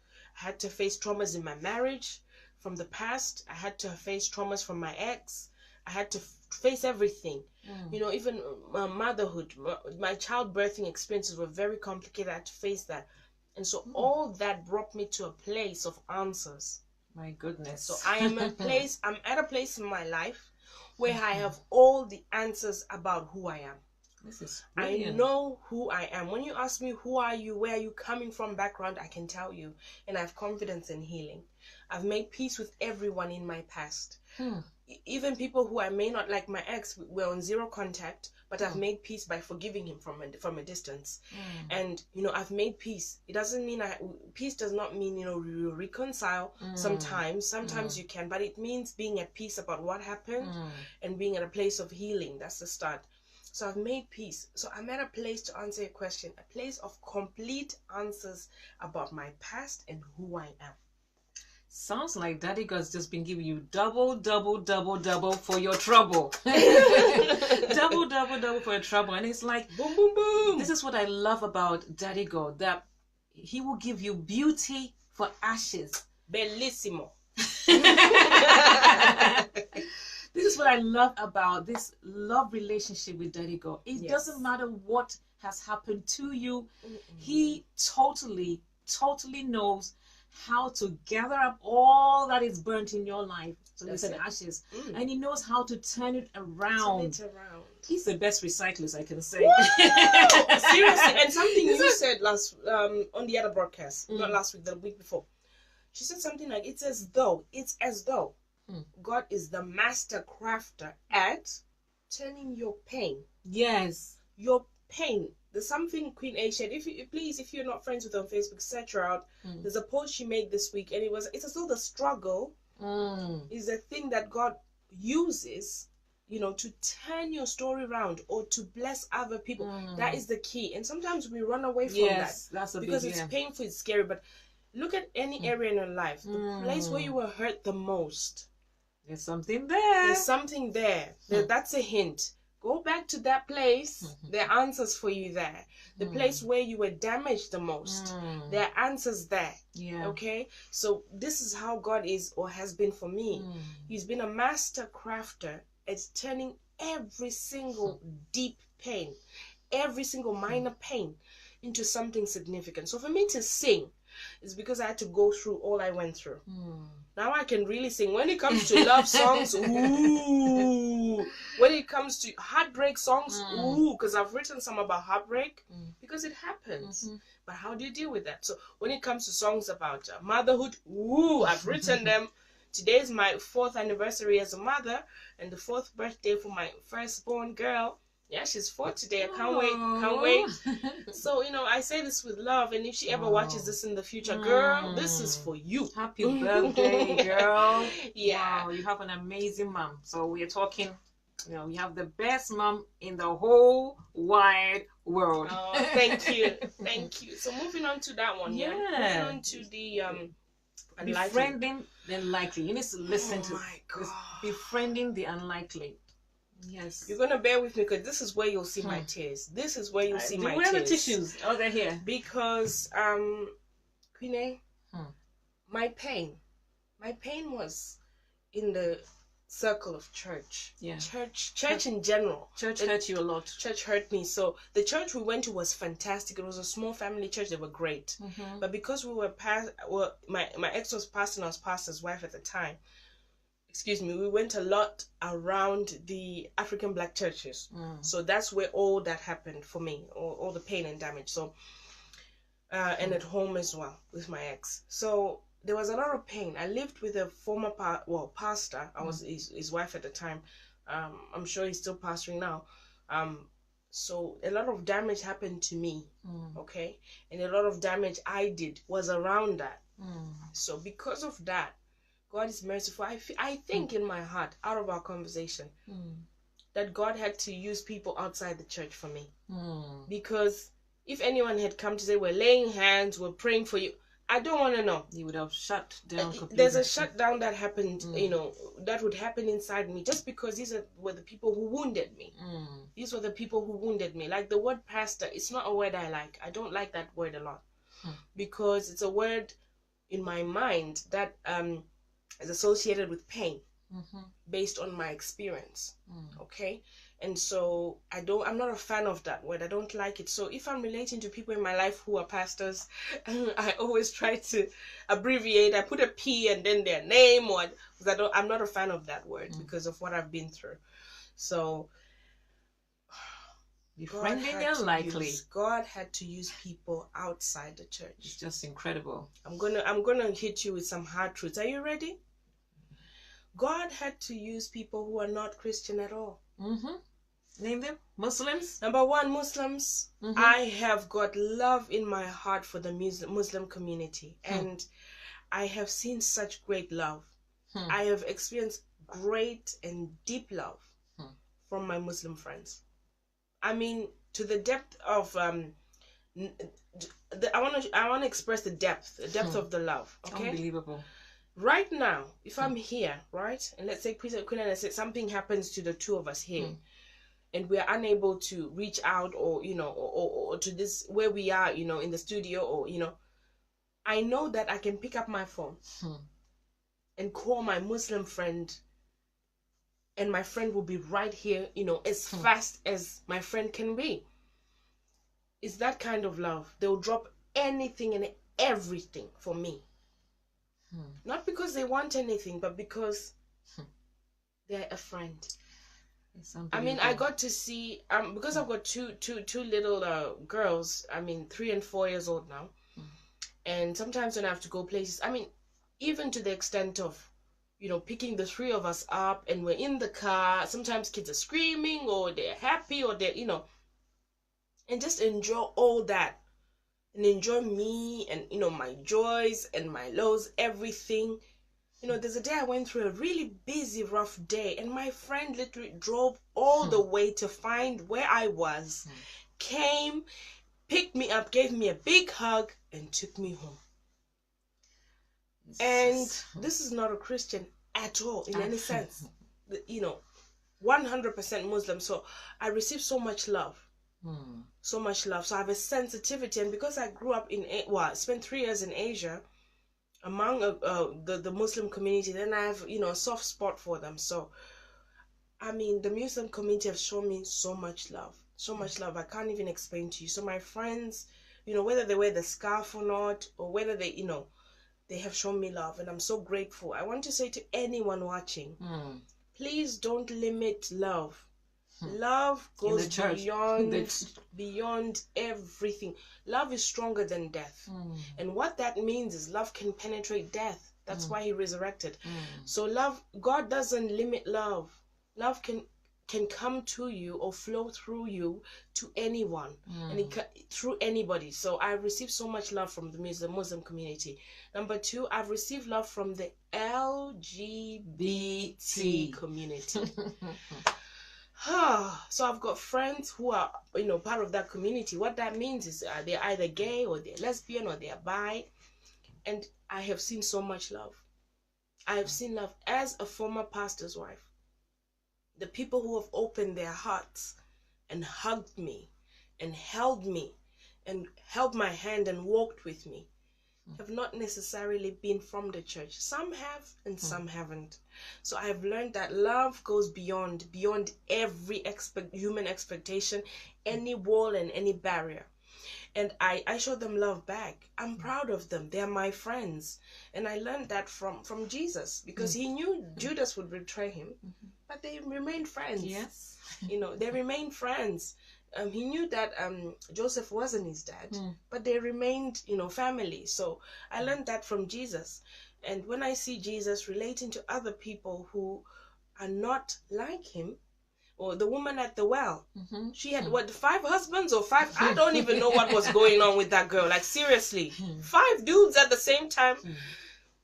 I had to face traumas in my marriage from the past. I had to face traumas from my ex. I had to face everything. You know, even motherhood, my childbirthing experiences were very complicated. I had to face that. And so all that brought me to a place of answers. My goodness. So I'm at a place in my life where I have all the answers about who I am. This is brilliant. I know who I am. When you ask me, who are you, where are you coming from, background, I can tell you. And I have confidence in healing. I've made peace with everyone in my past. Even people who I may not like, my ex, we're on zero contact, but I've made peace by forgiving him from a distance. And, you know, I've made peace. It doesn't mean peace does not mean, you know, you reconcile. Sometimes you can, but it means being at peace about what happened and being at a place of healing. That's the start. So I've made peace. So I'm at a place, to answer your question, a place of complete answers about my past and who I am. Sounds like Daddy God's just been giving you double for your trouble. double for your trouble. And it's like, boom, boom, boom. This is what I love about Daddy God, that he will give you beauty for ashes. Bellissimo. This is what I love about this love relationship with Daddy God. It doesn't matter what has happened to you. He totally knows how to gather up all that is burnt in your life, so you said ashes, and he knows how to turn it around. He's the best recyclist, I can say. Seriously. And something you said last on the other broadcast, not last week, the week before, she said something like, it's as though God is the master crafter at turning your pain. Yes, your pain. There's something Queen A shared. If you're not friends with her on Facebook, search her out. There's a post she made this week, and it's as though the struggle is a thing that God uses, you know, to turn your story around or to bless other people. That is the key. And sometimes we run away from that because it's painful, it's scary. But look at any area in your life, the place where you were hurt the most. There's something there. There's something there. That's a hint. Go back to that place. There are answers for you there. The place where you were damaged the most. There are answers there. Okay? So this is how God is, or has been for me. He's been a master crafter at turning every single deep pain, every single minor pain into something significant. So for me to sing is because I had to go through all I went through. Now I can really sing. When it comes to love songs, ooh. When it comes to heartbreak songs, ooh, because I've written some about heartbreak, because it happens. But how do you deal with that? So when it comes to songs about motherhood, ooh, I've written them. Today is my 4th anniversary as a mother, and the 4th birthday for my firstborn girl. Yeah, she's 4 today. I can't wait. So, you know, I say this with love, and if she ever watches this in the future, girl, this is for you. Happy birthday, girl. Yeah. Wow, you have an amazing mom. So we're talking, you know, you have the best mom in the whole wide world. Oh, thank you. Thank you. So moving on to that one. Yeah. Moving on to the befriending the unlikely. You need to listen to my God. this. Befriending the unlikely. Yes. You're gonna bear with me, because this is where you'll see my tears. This is where you'll see my tears. Where are the tissues? Oh, they're here. Because Queen A, my pain was in the circle of church. Yeah. Church in general. Church hurt you a lot. Church hurt me. So the church we went to was fantastic. It was a small family church. They were great. But because we were my ex was pastor and I was pastor's wife at the time. Excuse me, we went a lot around the African black churches. So that's where all that happened for me, all the pain and damage. So, and at home as well with my ex. So there was a lot of pain. I lived with a former pastor. I was his wife at the time. I'm sure he's still pastoring now. So a lot of damage happened to me, okay? And a lot of damage I did was around that. So because of that, God is merciful. I think in my heart, out of our conversation, that God had to use people outside the church for me. Because if anyone had come to say, we're laying hands, we're praying for you, I don't want to know. You would have shut down completely. There's a shutdown that happened, that would happen inside me just because these were the people who wounded me. These were the people who wounded me. Like the word pastor, it's not a word I like. I don't like that word a lot because it's a word in my mind that is associated with pain based on my experience. Okay? And so I'm not a fan of that word. I don't like it. So if I'm relating to people in my life who are pastors, I always try to abbreviate. I put a P and then their name, or because I'm not a fan of that word because of what I've been through. So befriending unlikely. God had to use people outside the church. It's just incredible. I'm gonna hit you with some hard truths. Are you ready? God had to use people who are not Christian at all. Name them. Muslims. Number one, Muslims. I have got love in my heart for the Muslim community, and I have seen such great love. I have experienced great and deep love from my Muslim friends. I mean, to the depth of I want to express the depth of the love. Okay, unbelievable. Right now, if I'm here, right, and let's say Queen and say something happens to the two of us here, and we are unable to reach out, or or to this where we are, in the studio, or I know that I can pick up my phone and call my Muslim friend, and my friend will be right here, as fast as my friend can be. It's that kind of love. They'll drop anything and everything for me. Not because they want anything, but because they're a friend. I mean, I got to see, because I've got two little girls, 3 and 4 years old now. And sometimes when I have to go places, even to the extent of, picking the 3 of us up, and we're in the car, sometimes kids are screaming, or they're happy, or they're, and just enjoy all that. And enjoy me and, my joys and my lows, everything. There's a day I went through a really busy, rough day, and my friend literally drove all the way to find where I was, came, picked me up, gave me a big hug, and took me home. And this is not a Christian at all, in any sense. 100% Muslim. So I received so much love. So much love. So I have a sensitivity, and because I grew up I spent 3 years in Asia among the Muslim community, then I have a soft spot for them. So the Muslim community have shown me so much love, I can't even explain to you. So my friends, whether they wear the scarf or not, or whether they they have shown me love, and I'm so grateful. I want to say to anyone watching, please don't limit love. Love goes beyond everything. Love is stronger than death. And what that means is love can penetrate death. That's why he resurrected. So love, God doesn't limit love. Love can come to you or flow through you to anyone, and through anybody. So I've received so much love from the Muslim community. Number 2, I've received love from the LGBT community. So I've got friends who are, part of that community. What that means is they're either gay, or they're lesbian, or they're bi. And I have seen so much love. I have seen love as a former pastor's wife. The people who have opened their hearts and hugged me and held me and held my hand and walked with me have not necessarily been from the church. Some have and some haven't. So I have learned that love goes beyond every human expectation, any wall and any barrier. And I show them love back. I'm proud of them. They're my friends. And I learned that from Jesus, because he knew Judas would betray him, but they remained friends. Yes. They remained friends. He knew that Joseph wasn't his dad, but they remained, family. So I learned that from Jesus. And when I see Jesus relating to other people who are not like him, or the woman at the well, she had 5 husbands or 5? I don't even know what was going on with that girl. Like, seriously, 5 dudes at the same time.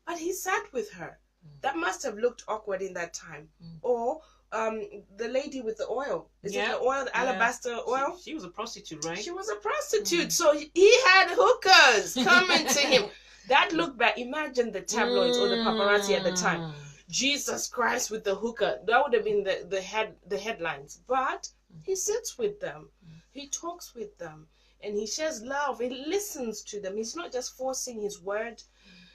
But he sat with her. That must have looked awkward in that time. Or the lady with the oil. Is it the oil, the alabaster oil? She was a prostitute, right? She was a prostitute. So he had hookers coming to him. That looked bad. Imagine the tabloids or the paparazzi at the time. Jesus Christ with the hooker. That would have been the headlines. But he sits with them. He talks with them. And he shares love. He listens to them. He's not just forcing his word.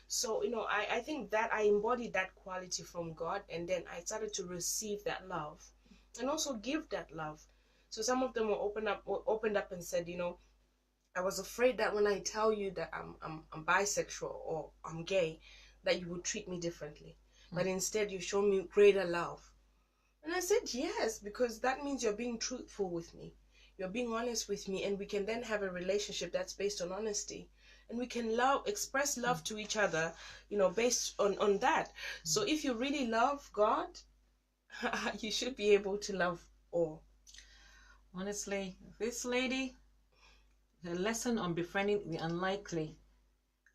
So, I think that I embodied that quality from God, and then I started to receive that love and also give that love. So some of them were opened up and said, I was afraid that when I tell you that I'm bisexual or I'm gay, that you would treat me differently. But instead you show me greater love. And I said, yes, because that means you're being truthful with me. You're being honest with me, and we can then have a relationship that's based on honesty. And we can express love to each other, based on that. So if you really love God, you should be able to love all. Honestly, this lady, the lesson on befriending the unlikely,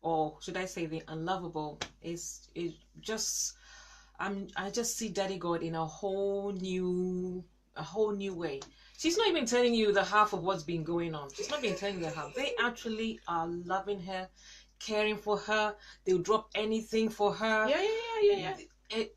or should I say the unlovable, is just, I just see Daddy God in a whole new way. She's not even telling you the half of what's been going on. She's not even telling you the half. They actually are loving her, caring for her. They'll drop anything for her. Yeah.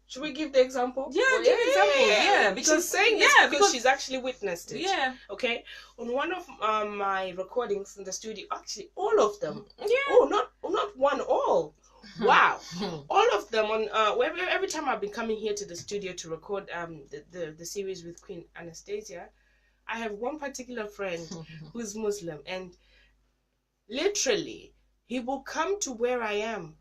Should we give the example? Yeah, give examples. Yeah, because she's saying this because she's actually witnessed it. Yeah. Okay. On one of my recordings in the studio, actually all of them. Yeah. Oh, not one, all. Wow. All of them on every time I've been coming here to the studio to record the series with Queen Anastasia, I have one particular friend who's Muslim, and literally he will come to where I am.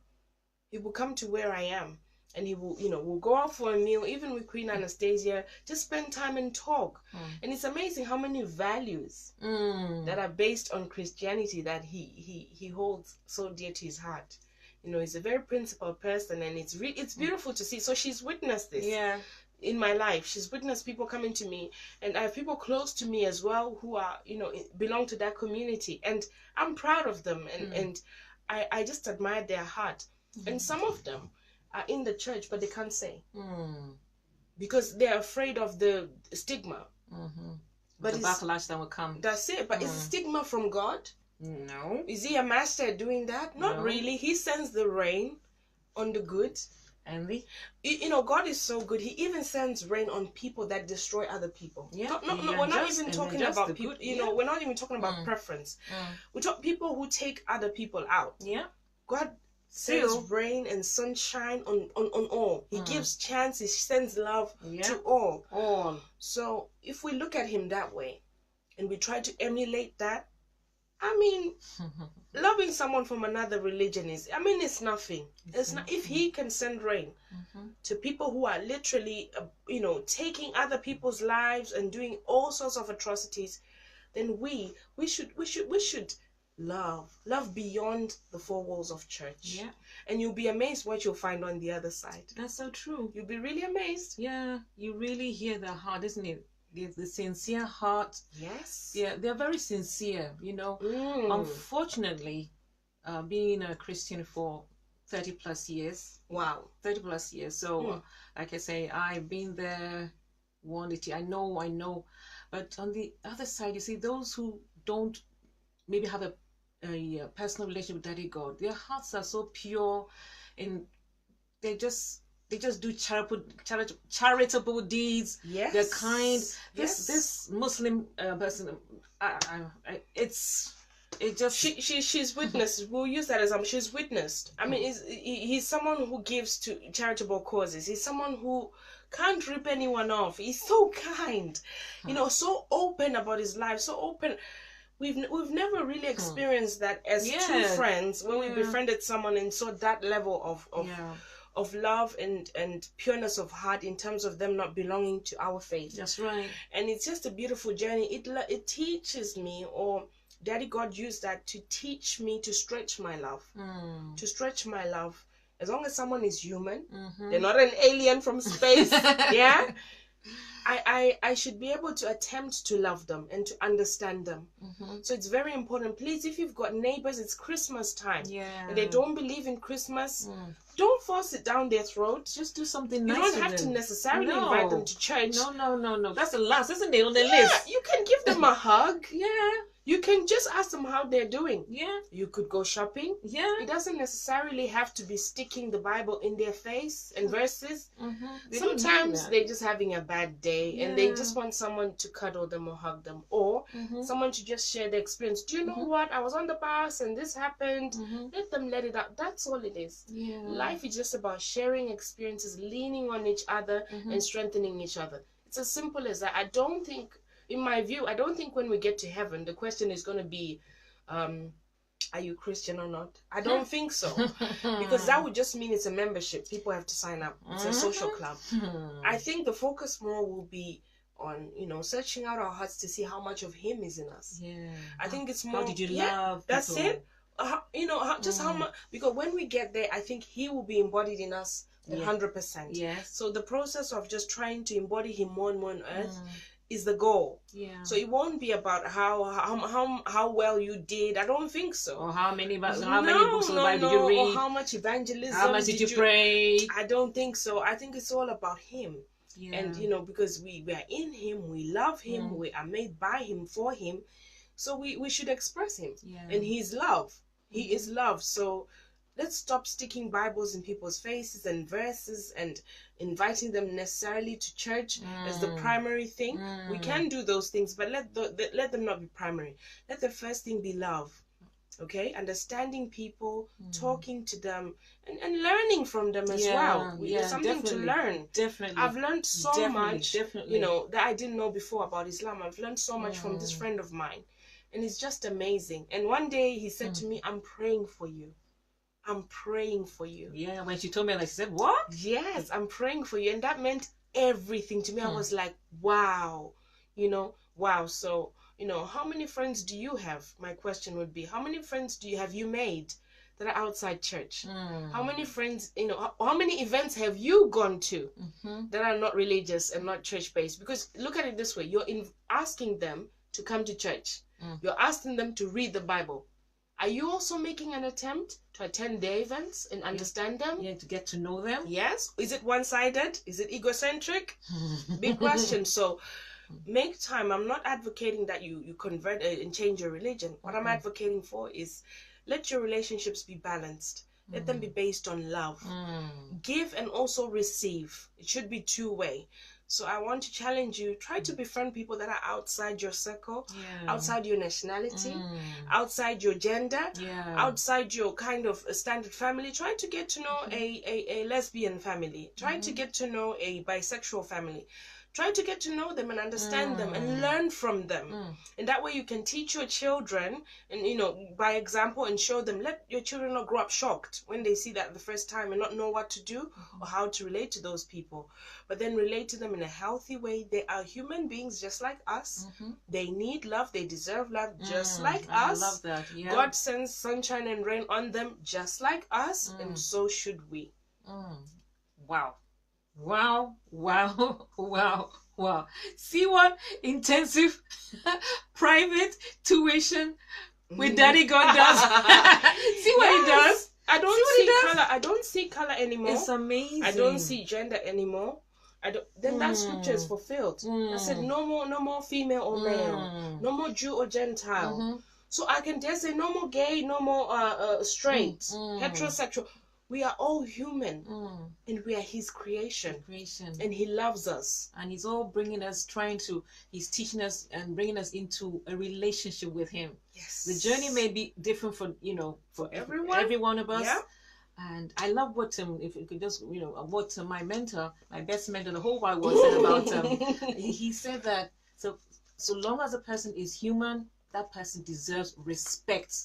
He will come to where I am, and he will, we'll go out for a meal, even with Queen Anastasia, just spend time and talk. And it's amazing how many values that are based on Christianity that he holds so dear to his heart. He's a very principled person, and it's beautiful to see. So she's witnessed this. Yeah. In my life, she's witnessed people coming to me, and I have people close to me as well who are, belong to that community, and I'm proud of them, and I just admire their heart. And some of them are in the church, but they can't say because they're afraid of the stigma. But the backlash that will come. That's it. But is stigma from God? No. Is he a master at doing that? Not really. He sends the rain on the good. And God is so good. He even sends rain on people that destroy other people. Yeah, we're not even talking about people. We're not even talking about preference. We talk people who take other people out. Yeah, God sends rain and sunshine on all. He gives chance. He sends love to all. All. So if we look at him that way, and we try to emulate that, loving someone from another religion it's nothing. It's not. If he can send rain to people who are literally, taking other people's lives and doing all sorts of atrocities, then we should love beyond the four walls of church. Yeah. And you'll be amazed what you'll find on the other side. That's so true. You'll be really amazed. Yeah, you really hear the heart, isn't it? The sincere heart. Yes. Yeah, they're very sincere, Unfortunately, being a Christian for 30 plus years. Wow. 30 plus years. So, like I say, I've been there, wanted it. I know. But on the other side, you see, those who don't maybe have a personal relationship with Daddy God, their hearts are so pure, and they just do charitable deeds. Yes. They're kind. This Muslim person, she's witnessed. We'll use that example. She's witnessed. He's someone who gives to charitable causes. He's someone who can't rip anyone off. He's so kind, so open about his life, so open. We've never really experienced that as two friends when we befriended someone and saw that level of love and pureness of heart in terms of them not belonging to our faith. That's right. And it's just a beautiful journey. It teaches me, or Daddy God used that to teach me to stretch my love. To stretch my love. As long as someone is human, they're not an alien from space. Yeah. I should be able to attempt to love them and to understand them. So it's very important. Please, if you've got neighbors, it's Christmas time, and they don't believe in Christmas, don't force it down their throats. Just do something nice. You don't have to necessarily invite them to church. No. That's the last, isn't it, on the list? You can give them a hug. Yeah. You can just ask them how they're doing. Yeah. You could go shopping. Yeah. It doesn't necessarily have to be sticking the Bible in their face and verses. Sometimes they're just having a bad day and they just want someone to cuddle them or hug them, or someone to just share their experience. Do you know what? I was on the bus and this happened. Let them let it out. That's all it is. Yeah. Life is just about sharing experiences, leaning on each other and strengthening each other. It's as simple as that. I don't think, in my view, I don't think when we get to heaven, the question is going to be, are you Christian or not? I don't think so. Because that would just mean it's a membership. People have to sign up. It's a social club. I think the focus more will be on, searching out our hearts to see how much of him is in us. Yeah. I think it's more, how did you love that's people? it. Just how much, because when we get there, I think he will be embodied in us 100%. Yes. So the process of just trying to embody him more and more on earth is the goal. Yeah. So it won't be about how well you did. I don't think so. Or how many books of the Bible did you read? Or how much evangelism. How much did you pray? I don't think so. I think it's all about him. Yeah. And because we are in him, we love him, we are made by him, for him. So we should express him. Yeah. And he's love. He is love. So let's stop sticking Bibles in people's faces and verses and inviting them necessarily to church as the primary thing. We can do those things, but let them not be primary. Let the first thing be love. Okay? Understanding people, talking to them, and learning from them as well. There's something to learn. Definitely. I've learned so much, that I didn't know before about Islam. I've learned so much from this friend of mine. And it's just amazing. And one day he said to me, I'm praying for you. I'm praying for you. Yeah, when she told me, she said, what? Yes, I'm praying for you. And that meant everything to me. I was like, wow. Wow. So, how many friends do you have? My question would be, how many friends have you made that are outside church? How many friends, how many events have you gone to that are not religious and not church-based? Because look at it this way. You're asking them to come to church. You're asking them to read the Bible. Are you also making an attempt to attend their events and understand them? Yeah, to get to know them. Yes. Is it one-sided? Is it egocentric? Big question. So make time. I'm not advocating that you convert and change your religion. What I'm advocating for is let your relationships be balanced. Let them be based on love. Give and also receive. It should be two-way. So I want to challenge you, try to befriend people that are outside your circle, outside your nationality, outside your gender, outside your kind of standard family. Try to get to know a lesbian family. Try to get to know a bisexual family. Try to get to know them and understand them and learn from them. And that way you can teach your children and, by example, and show them. Let your children not grow up shocked when they see that the first time and not know what to do or how to relate to those people. But then relate to them in a healthy way. They are human beings just like us. They need love. They deserve love just like us. I love that. Yeah. God sends sunshine and rain on them just like us. And so should we. Wow. Wow, wow, wow, wow. See what intensive private tuition with Daddy God does. See what he does? I don't see color. I don't see color anymore. It's amazing. I don't see gender anymore. Then that scripture is fulfilled. I said no more female or male. No more Jew or Gentile. So I can dare say no more gay, no more straight, heterosexual. We are all human, and we are his creation. And he loves us. And he's all he's teaching us and bringing us into a relationship with him. Yes. The journey may be different for every one of us. Yeah. And I love what, if you could just, what my best mentor, the whole wide world said about, he said that, so long as a person is human, that person deserves respect.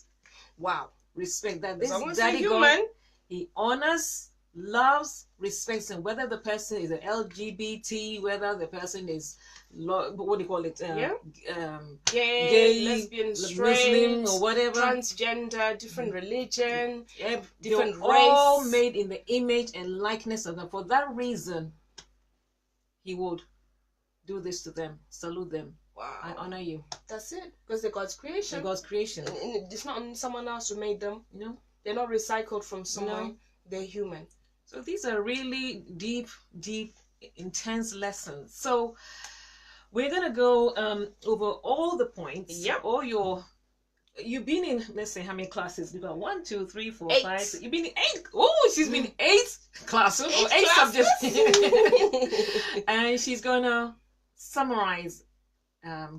Wow. Respect. That this Daddy God, he honors, loves, respects, and whether the person is an LGBT, whether the person is, what do you call it? Gay, lesbian, straight, Muslim, or whatever. Transgender, different religion, different race. All made in the image and likeness of them. For that reason, he would do this to them, salute them. Wow. I honor you. That's it. Because they're God's creation. They're God's creation. And it's not someone else who made them. No. They're not recycled from someone. No. They're human. So these are really deep, intense lessons. So we're going to go over all the points. Yep. All your... You've been in, let's say, how many classes? You've got 1, 2, 3, 4, 8. 5. You've been in 8. Oh, she's been in 8 classes or 8 subjects. And she's going to summarize,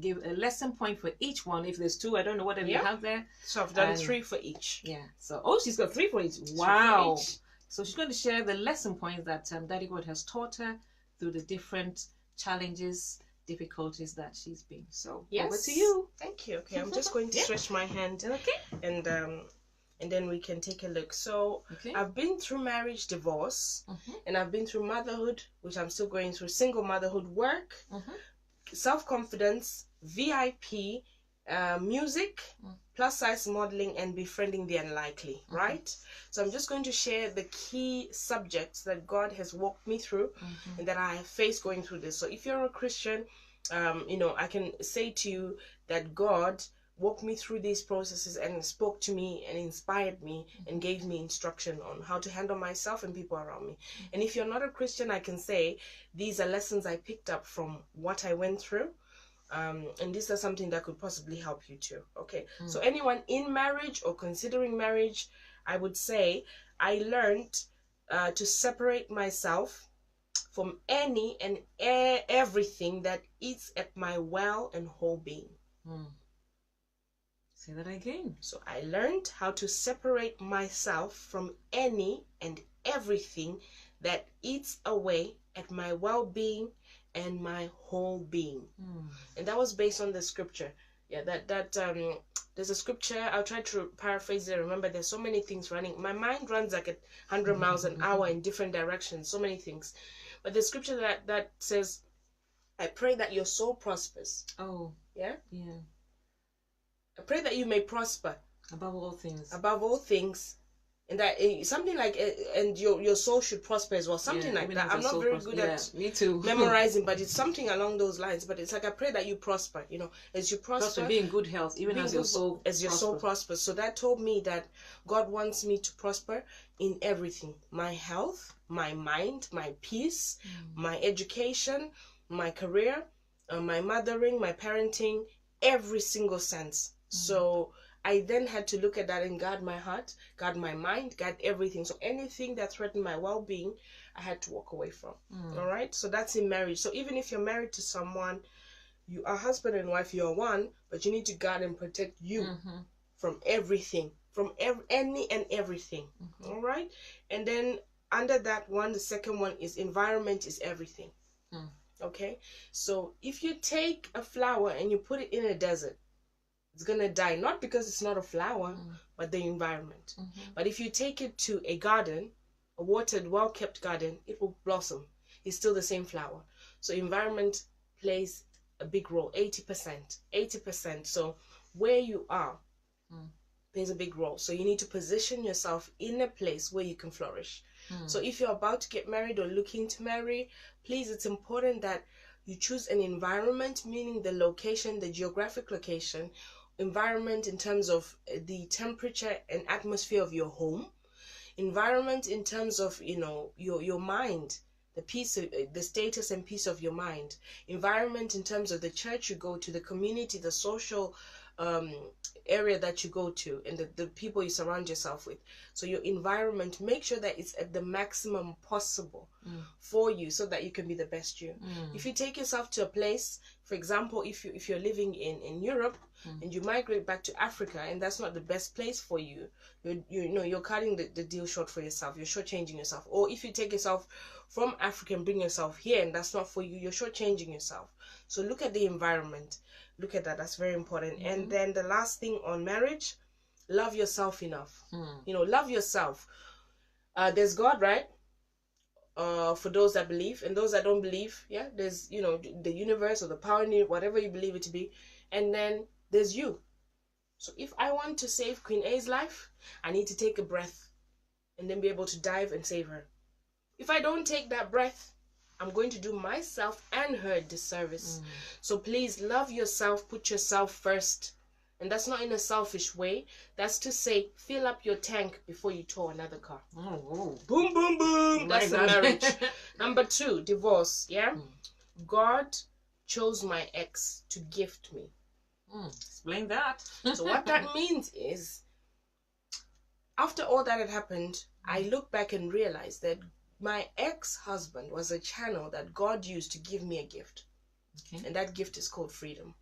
give a lesson point for each one. If there's 2, I don't know whatever you have there. So I've done 3 for each. Yeah. So, she's got 3 for each. Wow. For each. So she's going to share the lesson points that Daddy God has taught her through the different challenges, difficulties that she's been. So over to you. Thank you. Okay, I'm just going to stretch my hand. Okay. And then we can take a look. So I've been through marriage, divorce, and I've been through motherhood, which I'm still going through, single motherhood, work, self-confidence, VIP, music, plus size modeling, and befriending the unlikely, right? So I'm just going to share the key subjects that God has walked me through and that I have faced going through this. So if you're a Christian, I can say to you that God walked me through these processes and spoke to me and inspired me and gave me instruction on how to handle myself and people around me. And if you're not a Christian, I can say these are lessons I picked up from what I went through. And this is something that could possibly help you too. Okay. So anyone in marriage or considering marriage, I would say I learned to separate myself from any and everything that eats at my well and whole being. Say that again. So I learned how to separate myself from any and everything that eats away at my well-being and my whole being. And that was based on the scripture. Yeah, there's a scripture. I'll try to paraphrase it. Remember, there's so many things running. My mind runs like at 100 miles an hour in different directions, so many things. But the scripture that says, I pray that your soul prospers. Oh. Yeah? Yeah. I pray that you may prosper. Above all things. Above all things. And that something like, and your soul should prosper as well. Something like that. I'm not very good at me too. memorizing, but it's something along those lines. But it's like, I pray that you prosper, as you prosper. Be in good health, even as your soul prospers. So that told me that God wants me to prosper in everything. My health, my mind, my peace, my education, my career, my mothering, my parenting, every single sense. So I then had to look at that and guard my heart, guard my mind, guard everything. So anything that threatened my well-being, I had to walk away from. All right? So that's in marriage. So even if you're married to someone, you are husband and wife, you're one, but you need to guard and protect you from everything, from any and everything. All right? And then under that one, the second one is environment is everything. Okay? So if you take a flower and you put it in a desert, it's going to die, not because it's not a flower, but the environment. But if you take it to a garden, a watered, well-kept garden, it will blossom. It's still the same flower. So environment plays a big role, 80%. So where you are plays a big role. So you need to position yourself in a place where you can flourish. So if you're about to get married or looking to marry, please, it's important that you choose an environment, meaning the location, the geographic location, environment in terms of the temperature and atmosphere of your home, environment in terms of your mind, the peace, the status and peace of your mind, environment in terms of the church you go to, the community, the social area that you go to, and the people you surround yourself with. So your environment, make sure that it's at the maximum possible for you, so that you can be the best you. If you take yourself to a place, for example, if you're living in Europe and you migrate back to Africa, and that's not the best place for you, you're cutting the deal short for yourself. You're shortchanging yourself. Or if you take yourself from Africa and bring yourself here, and that's not for you, you're shortchanging yourself. So look at the environment. Look at that. That's very important. And then the last thing on marriage, love yourself enough. Love yourself. There's God, right? For those that believe, and those that don't believe, there's the universe or the power in you, whatever you believe it to be, and then there's you. So if I want to save Queen A's life, I need to take a breath and then be able to dive and save her. If I don't take that breath, I'm going to do myself and her a disservice. So please love yourself, put yourself first. And that's not in a selfish way. That's to say, fill up your tank before you tow another car. Oh. Boom, boom, boom. That's a marriage. Number 2, divorce. Yeah? God chose my ex to gift me. Explain that. So what that means is, after all that had happened, I look back and realize that my ex-husband was a channel that God used to give me a gift. Okay. And that gift is called freedom.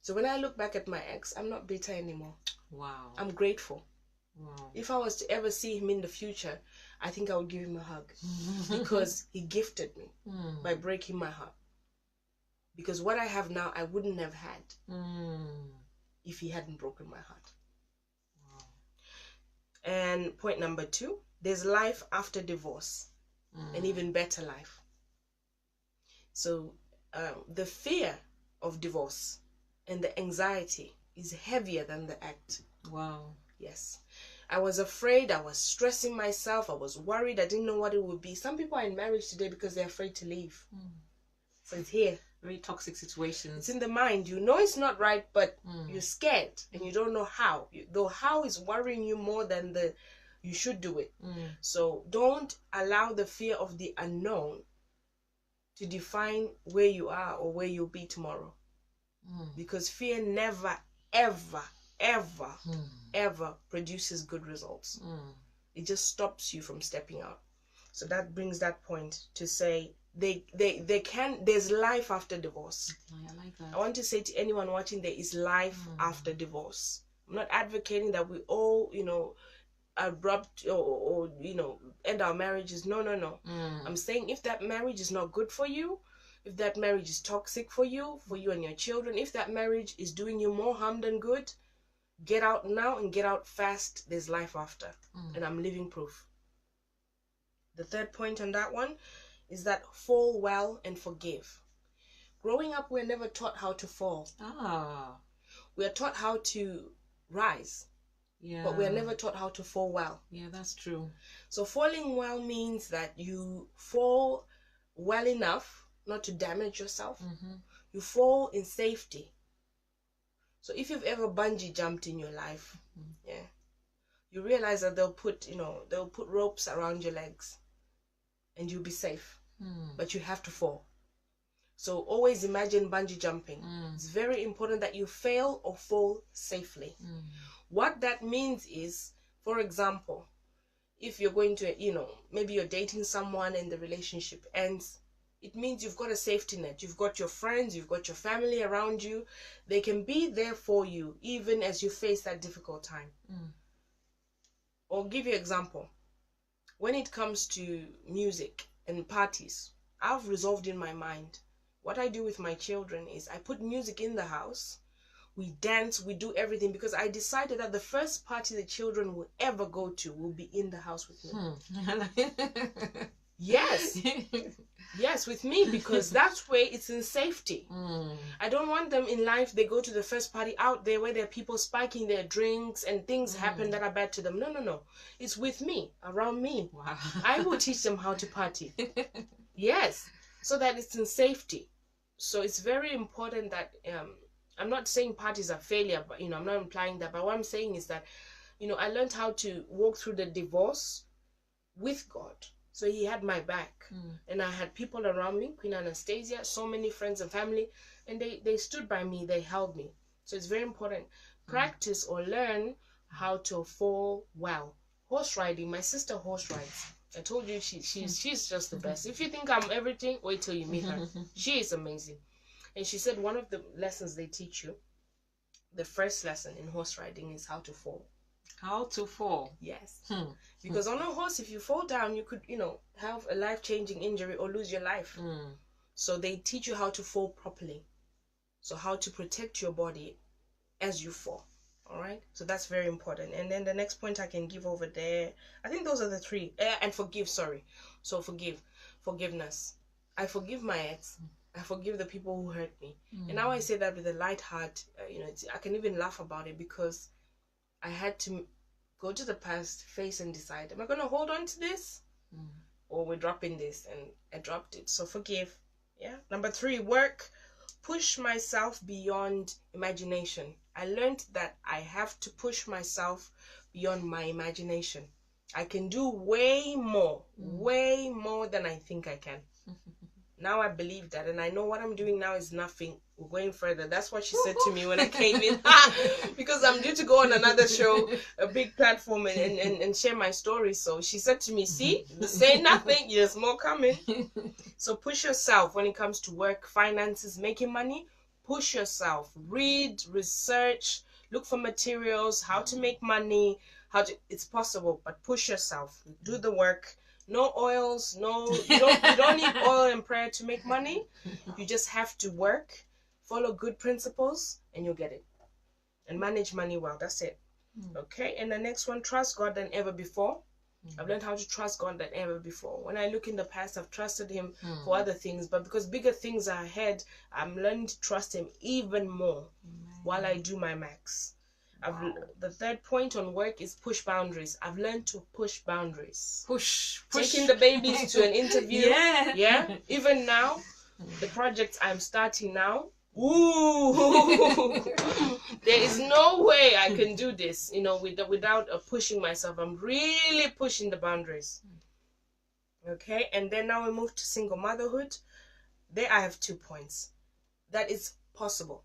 So when I look back at my ex, I'm not bitter anymore. Wow. I'm grateful. Wow. If I was to ever see him in the future, I think I would give him a hug. Because he gifted me by breaking my heart. Because what I have now, I wouldn't have had if he hadn't broken my heart. Wow. And point number 2, there's life after divorce. An even better life. So the fear of divorce and the anxiety is heavier than the act. Wow. Yes. I was afraid, I was stressing myself, I was worried, I didn't know what it would be. Some people are in marriage today because they're afraid to leave. So it's here. Very toxic situations. It's in the mind. You know it's not right, but you're scared and you don't know how. The how is worrying you more than the you should do it. So don't allow the fear of the unknown to define where you are or where you'll be tomorrow. Because fear never, ever, ever, ever produces good results. It just stops you from stepping out. So that brings that point to say there's life after divorce. I like that. I want to say to anyone watching, there is life after divorce. I'm not advocating that we all, abrupt or end our marriages. No. I'm saying if that marriage is not good for you, if that marriage is toxic for you and your children, if that marriage is doing you more harm than good, get out now and get out fast. There's life after. And I'm living proof. The third point on that one is that fall well and forgive. Growing up, we're never taught how to fall. We're taught how to rise. Yeah. But we're never taught how to fall well. Yeah, that's true. So falling well means that you fall well enough not to damage yourself. You fall in safety. So if you've ever bungee jumped in your life, you realize that they'll put ropes around your legs and you'll be safe. But you have to fall. So always imagine bungee jumping. It's very important that you fail or fall safely. What that means is, for example, if you're going to, maybe you're dating someone and the relationship ends, it means you've got a safety net. You've got your friends, you've got your family around you. They can be there for you even as you face that difficult time. I'll give you an example. When it comes to music and parties, I've resolved in my mind. What I do with my children is I put music in the house. We dance, we do everything, because I decided that the first party the children will ever go to will be in the house with me. Yes. Yes, with me, because that's where it's in safety. I don't want them in life, they go to the first party out there where there are people spiking their drinks and things happen that are bad to them. No. It's with me, around me. Wow. I will teach them how to party. Yes, so that it's in safety. So it's very important that I'm not saying parties are failure, but I'm not implying that. But what I'm saying is that I learned how to walk through the divorce with God. So he had my back. And I had people around me, Queen Anastasia, so many friends and family, and they stood by me, they held me. So it's very important. Practice or learn how to fall well. Horse riding, my sister horse rides. I told you she's just the best. If you think I'm everything, wait till you meet her. She is amazing. And she said one of the lessons they teach you, the first lesson in horse riding, is how to fall. How to fall? Yes. Because on a horse, if you fall down, you could, have a life-changing injury or lose your life. So they teach you how to fall properly. So how to protect your body as you fall. All right? So that's very important. And then the next point I can give over there, I think those are the three. And forgive, sorry. So forgiveness. I forgive my ex. I forgive the people who hurt me. And now I say that with a light heart. I can even laugh about it because I had to go to the past, face and decide, am I going to hold on to this? or we're dropping this, and I dropped it. So forgive. Yeah. Number 3, work. Push myself beyond imagination. I learned that I have to push myself beyond my imagination. I can do way more than I think I can. Now I believe that, and I know what I'm doing now is nothing. We're going further. That's what she said to me when I came in. Because I'm due to go on another show, a big platform, and share my story. So she said to me, see, say nothing, there's more coming. So push yourself when it comes to work, finances, making money. Push yourself. Read, research, look for materials, how to make money, it's possible, but push yourself. Do the work. No oils, you don't need oil and prayer to make money. You just have to work, follow good principles, and you'll get it. And manage money well. That's it. Okay. And the next one, trust God than ever before. I've learned how to trust God than ever before. When I look in the past, I've trusted him for other things, but because bigger things are ahead, I'm learning to trust him even more while I do my max. The third point on work is push boundaries. I've learned to push boundaries. Push. Taking the babies to an interview. Yeah. Even now, the project I'm starting now. Ooh. There is no way I can do this, without pushing myself. I'm really pushing the boundaries. Okay. And then now we move to single motherhood. There I have 2 points. That is possible.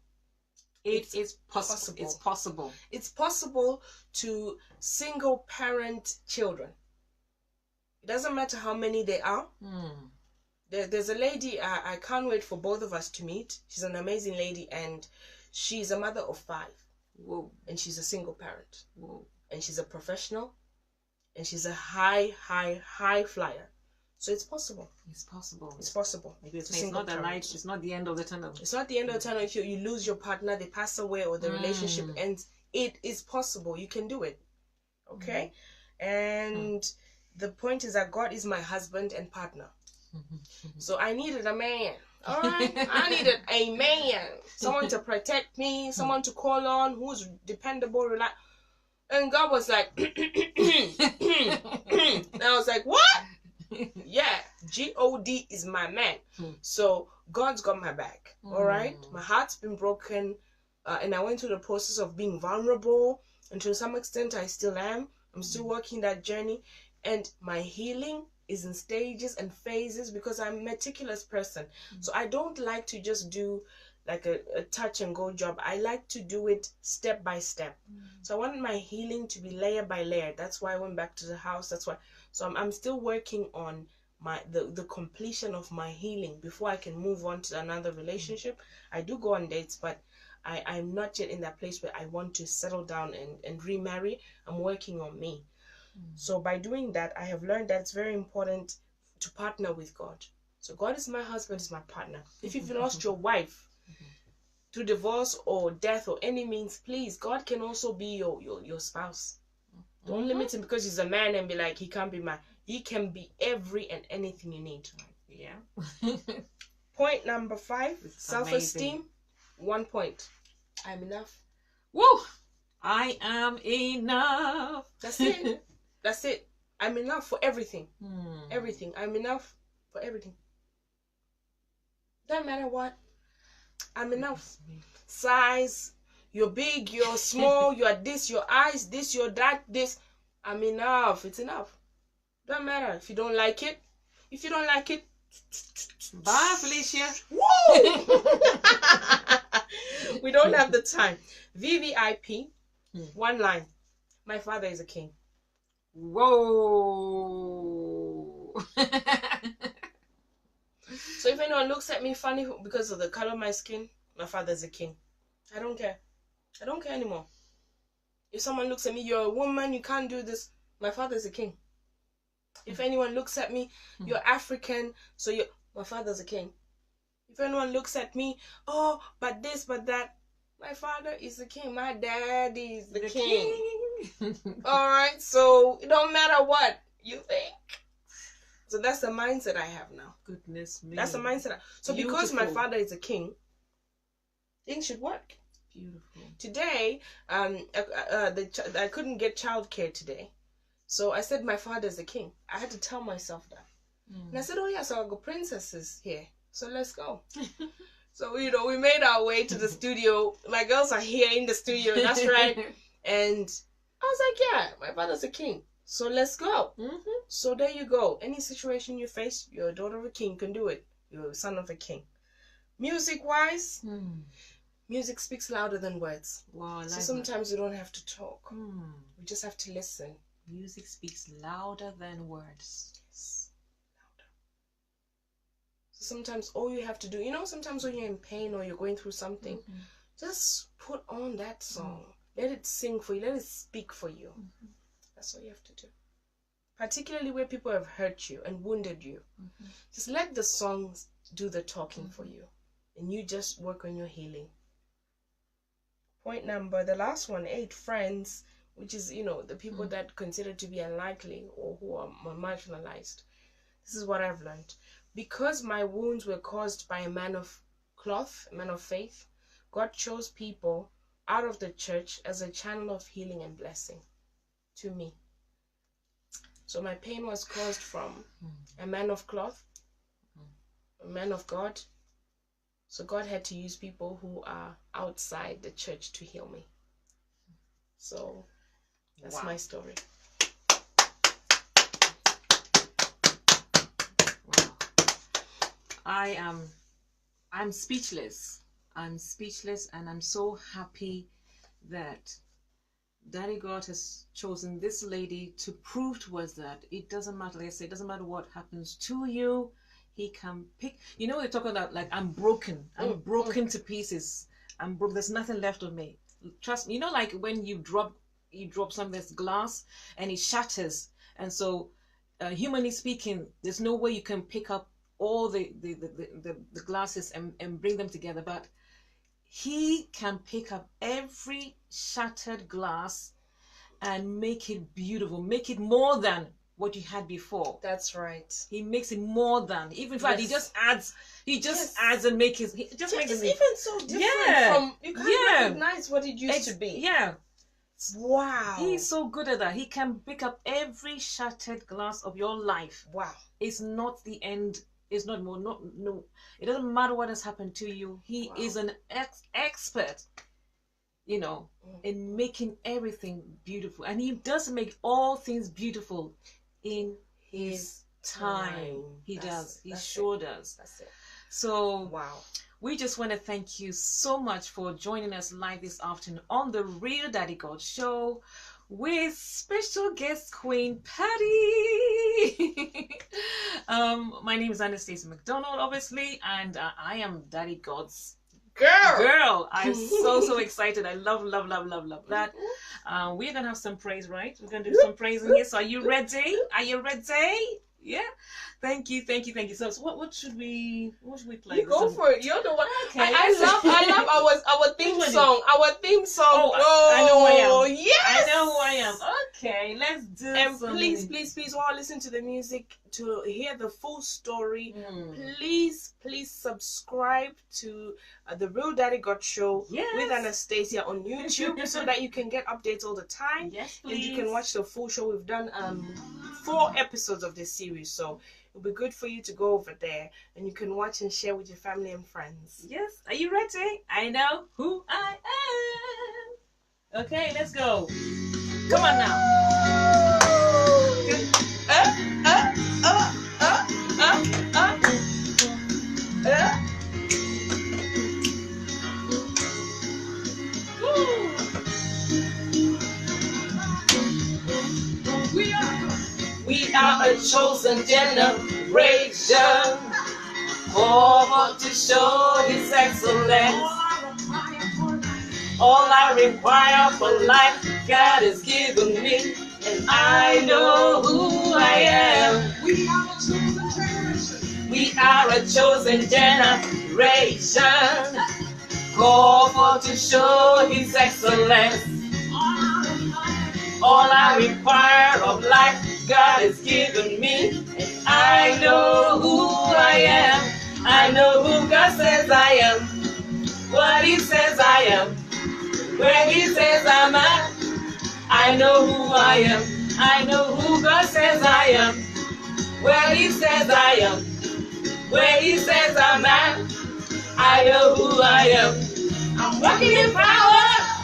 It is possible. It's possible. It's possible to single parent children. It doesn't matter how many they are. There's a lady, I can't wait for both of us to meet. She's an amazing lady, and she's a mother of 5. Whoa. And she's a single parent. Whoa. And she's a professional, and she's a high flyer. So it's possible. It's possible. It's possible. It's not the light. It's not the end of the tunnel. It's not the end of the tunnel. If you lose your partner, they pass away, or the relationship ends. It is possible. You can do it. Okay? And the point is that God is my husband and partner. So I needed a man. All right? I needed a man. Someone to protect me. Someone to call on who's dependable, reliable. And God was like, and I was like, what? Yeah, God is my man. So God's got my back. All right, my heart's been broken, and I went through the process of being vulnerable, and to some extent I still am. I'm still working that journey, and my healing is in stages and phases because I'm a meticulous person. So I don't like to just do like a touch and go job. I like to do it step by step. So I want my healing to be layer by layer. That's why I went back to the house. That's why. So I'm still working on the completion of my healing before I can move on to another relationship. I do go on dates, but I'm not yet in that place where I want to settle down and remarry. I'm working on me. So by doing that, I have learned that it's very important to partner with God. So God is my husband, is my partner. If you've lost your wife through divorce or death or any means, please, God can also be your spouse. Don't limit him because he's a man and be like, he can't be mine. He can be every and anything you need. Yeah. Point number 5, self-esteem. 1 point. I'm enough. Woo! I am enough. That's it. That's it. I'm enough for everything. Everything. I'm enough for everything. Doesn't matter what. I'm enough. Size. You're big, you're small, you're this, your eyes, this, your that, this. I'm enough. It's enough. Doesn't matter if you don't like it. If you don't like it, bye, Felicia. Woo! We don't have the time. VVIP. 1 line. My father is a king. Whoa. So if anyone looks at me funny because of the color of my skin, my father's a king. I don't care. I don't care anymore. If someone looks at me, you're a woman, you can't do this. My father's a king. If anyone looks at me, you're African, so my father's a king. If anyone looks at me, oh, but this, but that, my father is the king. My daddy is the king. All right, so it don't matter what you think. So that's the mindset I have now. Goodness me. That's the mindset. So because my father is a king, things should work. Beautiful. Today, I couldn't get childcare today. So I said my father's a king. I had to tell myself that. And I said, oh yeah, so I've got princesses here. So let's go. So, you know, we made our way to the studio. My girls are here in the studio, that's right. And I was like, yeah, my father's a king. So let's go. So there you go. Any situation you face, you're a daughter of a king, can do it. You're a son of a king. Music-wise, music speaks louder than words. Wow, so sometimes you don't have to talk. We just have to listen. Music speaks louder than words. Yes, louder. So sometimes all you have to do, you know, sometimes when you're in pain or you're going through something, just put on that song. Let it sing for you. Let it speak for you. That's all you have to do. Particularly where people have hurt you and wounded you. Just let the songs do the talking for you. And you just work on your healing. Point number, the last one, 8, friends, which is, you know, the people that consider to be unlikely or who are marginalized. This is what I've learned. Because my wounds were caused by a man of cloth, a man of faith, God chose people out of the church as a channel of healing and blessing to me. So my pain was caused from a man of cloth, a man of God. So God had to use people who are outside the church to heal me. So that's my story. Wow. I'm speechless. I'm speechless, and I'm so happy that Daddy God has chosen this lady to prove to us that it doesn't matter, like I say, it doesn't matter what happens to you. He can pick, you know, they're talking about like, I'm broken to pieces. I'm broke. There's nothing left of me. Trust me. You know, like when you drop something that's glass and it shatters. And so, humanly speaking, there's no way you can pick up all the glasses and bring them together. But he can pick up every shattered glass and make it beautiful, make it more than what you had before. That's right. He makes it more than. Even in fact, he just adds and makes it. He just makes it even so different from. You can't recognize what it used to be. Yeah. Wow. He's so good at that. He can pick up every shattered glass of your life. Wow. It's not the end. It's not more. No. It doesn't matter what has happened to you. He is an expert, you know, in making everything beautiful. And he does make all things beautiful in his time. He does. He sure does. That's it. So, wow. We just want to thank you so much for joining us live this afternoon on the Real Daddy God Show with special guest Queen Pattie. My name is Anastasia Macdonald, obviously, and I am Daddy God's girl. I'm so excited. I love that. We're gonna have some praise, right? We're gonna do some praise in here. So are you ready? Are you ready? Yeah. Thank you. So what should we play? You go for it. You're the one. Okay. I love our theme song. Our theme song. Oh, I know who I am. Yes. I know who I am. Okay, let's do it. And please, while listening to the music, to hear the full story, please subscribe to the Real Daddy God Show with Anastasia on YouTube so that you can get updates all the time. Yes, please. And you can watch the full show. We've done 4 episodes of this series, so it'll be good for you to go over there and you can watch and share with your family and friends. Yes. Are you ready? I know who I am. Okay, let's go. Come on now. We are a chosen generation, called to show His excellence. All I require for life, God has given me, and I know who I am. We are a chosen generation, called to show His excellence. All I require of life, God has given me, and I know who I am. I know who God says I am, what He says I am, where He says I'm at. I know who I am. I know who God says I am, Where He says I am, where He says I'm at, I know who I am. I'm walking in power,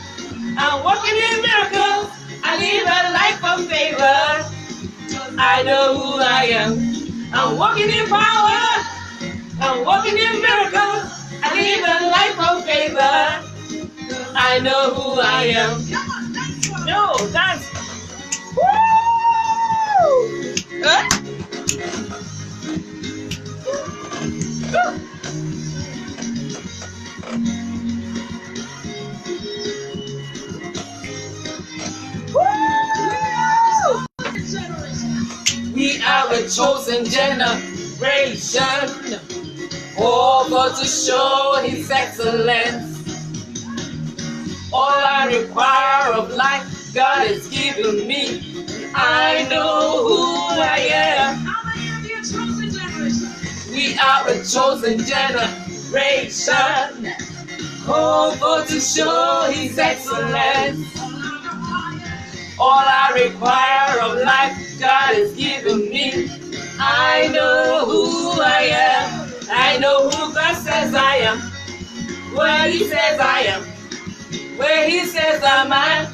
I'm walking in miracles, I live a life of favor. I know who I am. I'm walking in power, I'm walking in miracles, I live a life of favor. I know who I am. No, dance. Woo! Huh? We are a chosen generation, over to show His excellence. All I require of life, God has given me. I know who I am. We are a chosen generation, over to show His excellence. All I require of life, God has given me. I know who I am. I know who God says I am. Where He says I am. Where He says I'm at.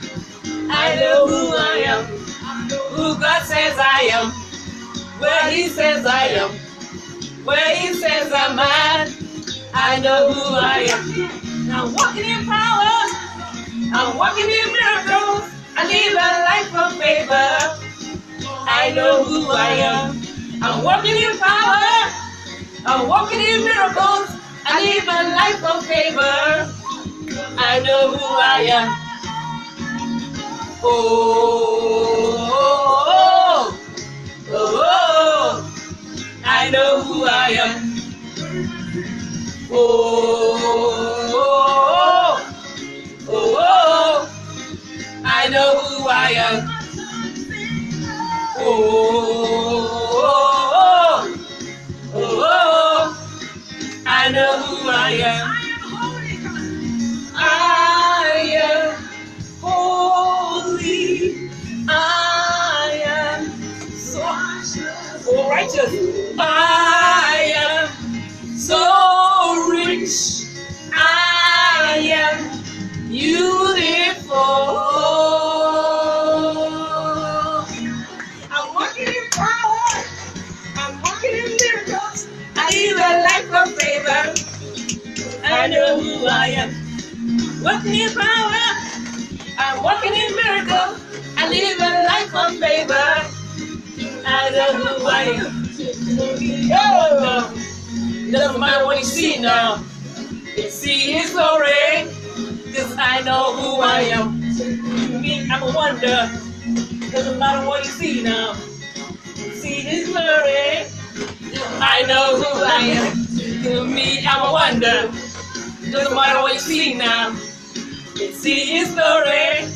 I know who I am. Who God says I am. Where He says I am. Where He says I'm at. I know who I am. I'm walking in power. I'm walking in miracles. I live a life of favor. I know who I am. I'm walking in power. I'm walking in miracles. I live a life of favor. I know who I am. Oh, oh, oh, oh. I know who I am. Oh, oh, oh, oh. I know who I am. Oh, oh, oh, oh. I know who I am. I am holy. I am so righteous. I am so rich. I am beautiful. I'm walking in power. I'm walking in miracles. I live a life of favor. I know who I am. Walking in power. I'm walking in miracles. I live a life of favor. I know who I am. Oh, it doesn't matter what you see now. You see His glory. Cause I know who I am. To me, I'm a wonder. Doesn't matter what you see now. You see His glory. I know who I am. To me, I'm a wonder. Doesn't matter what you see now. You see His glory.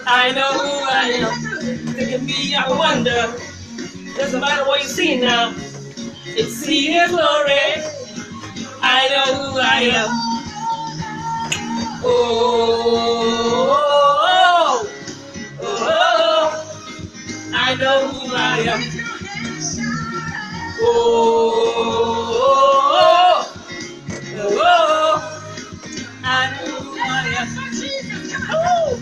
I know who I am. To me, I'm a wonder. Doesn't matter what you see now. You see His glory. I know who I am. Oh, oh, oh, oh, I know who I am. Oh, oh, oh, oh, I know who I am. Oh.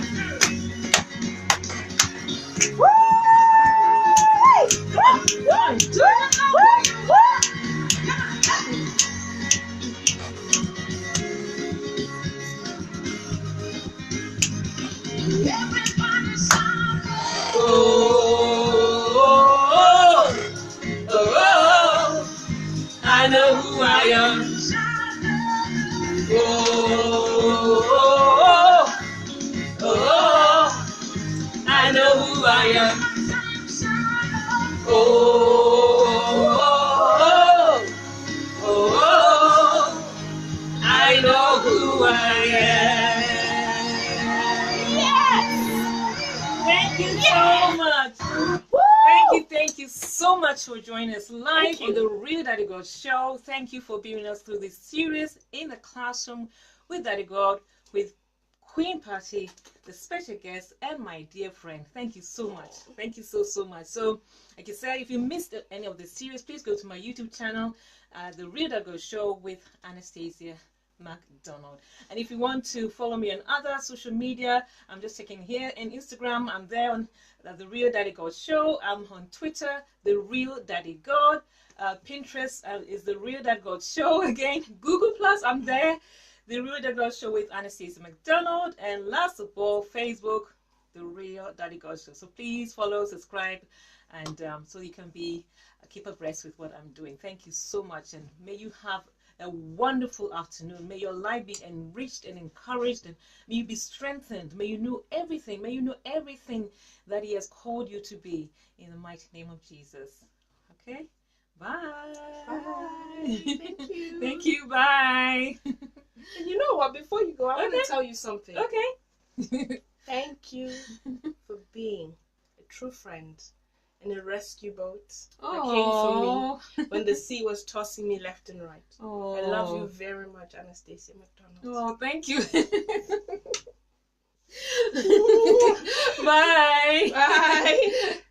I know who I am. I know who I am. I know who I am. Yes! Thank you so much. Thank you so much for joining us live on the Real Daddy God Show. Thank you for being with us through this series in the classroom with Daddy God, with Queen Pattie, the special guest, and my dear friend. Thank you so much. Thank you so much. So, like I said, if you missed any of the series, please go to my YouTube channel, The Real.The Show with Anastasia Macdonald. And if you want to follow me on other social media, I'm just checking here in Instagram. I'm there on The Real Daddy God Show. I'm on Twitter, The Real Daddy God. Pinterest is The Real Daddy God Show again. Google Plus, I'm there. The Real Daddy God Show with Anastasia Macdonald. And last of all, Facebook, The Real Daddy God Show. So please follow, subscribe, and so you can keep abreast with what I'm doing. Thank you so much, and may you have a wonderful afternoon. May your life be enriched and encouraged, and may you be strengthened. May you know everything. May you know everything that He has called you to be, in the mighty name of Jesus. Okay? Bye. Bye. Thank you. Thank you. Bye. And you know what? Before you go, I want to tell you something. Okay. Thank you for being a true friend in a rescue boat that came for me when the sea was tossing me left and right. Oh. I love you very much, Anastasia Macdonald. Oh, thank you. Bye. Bye.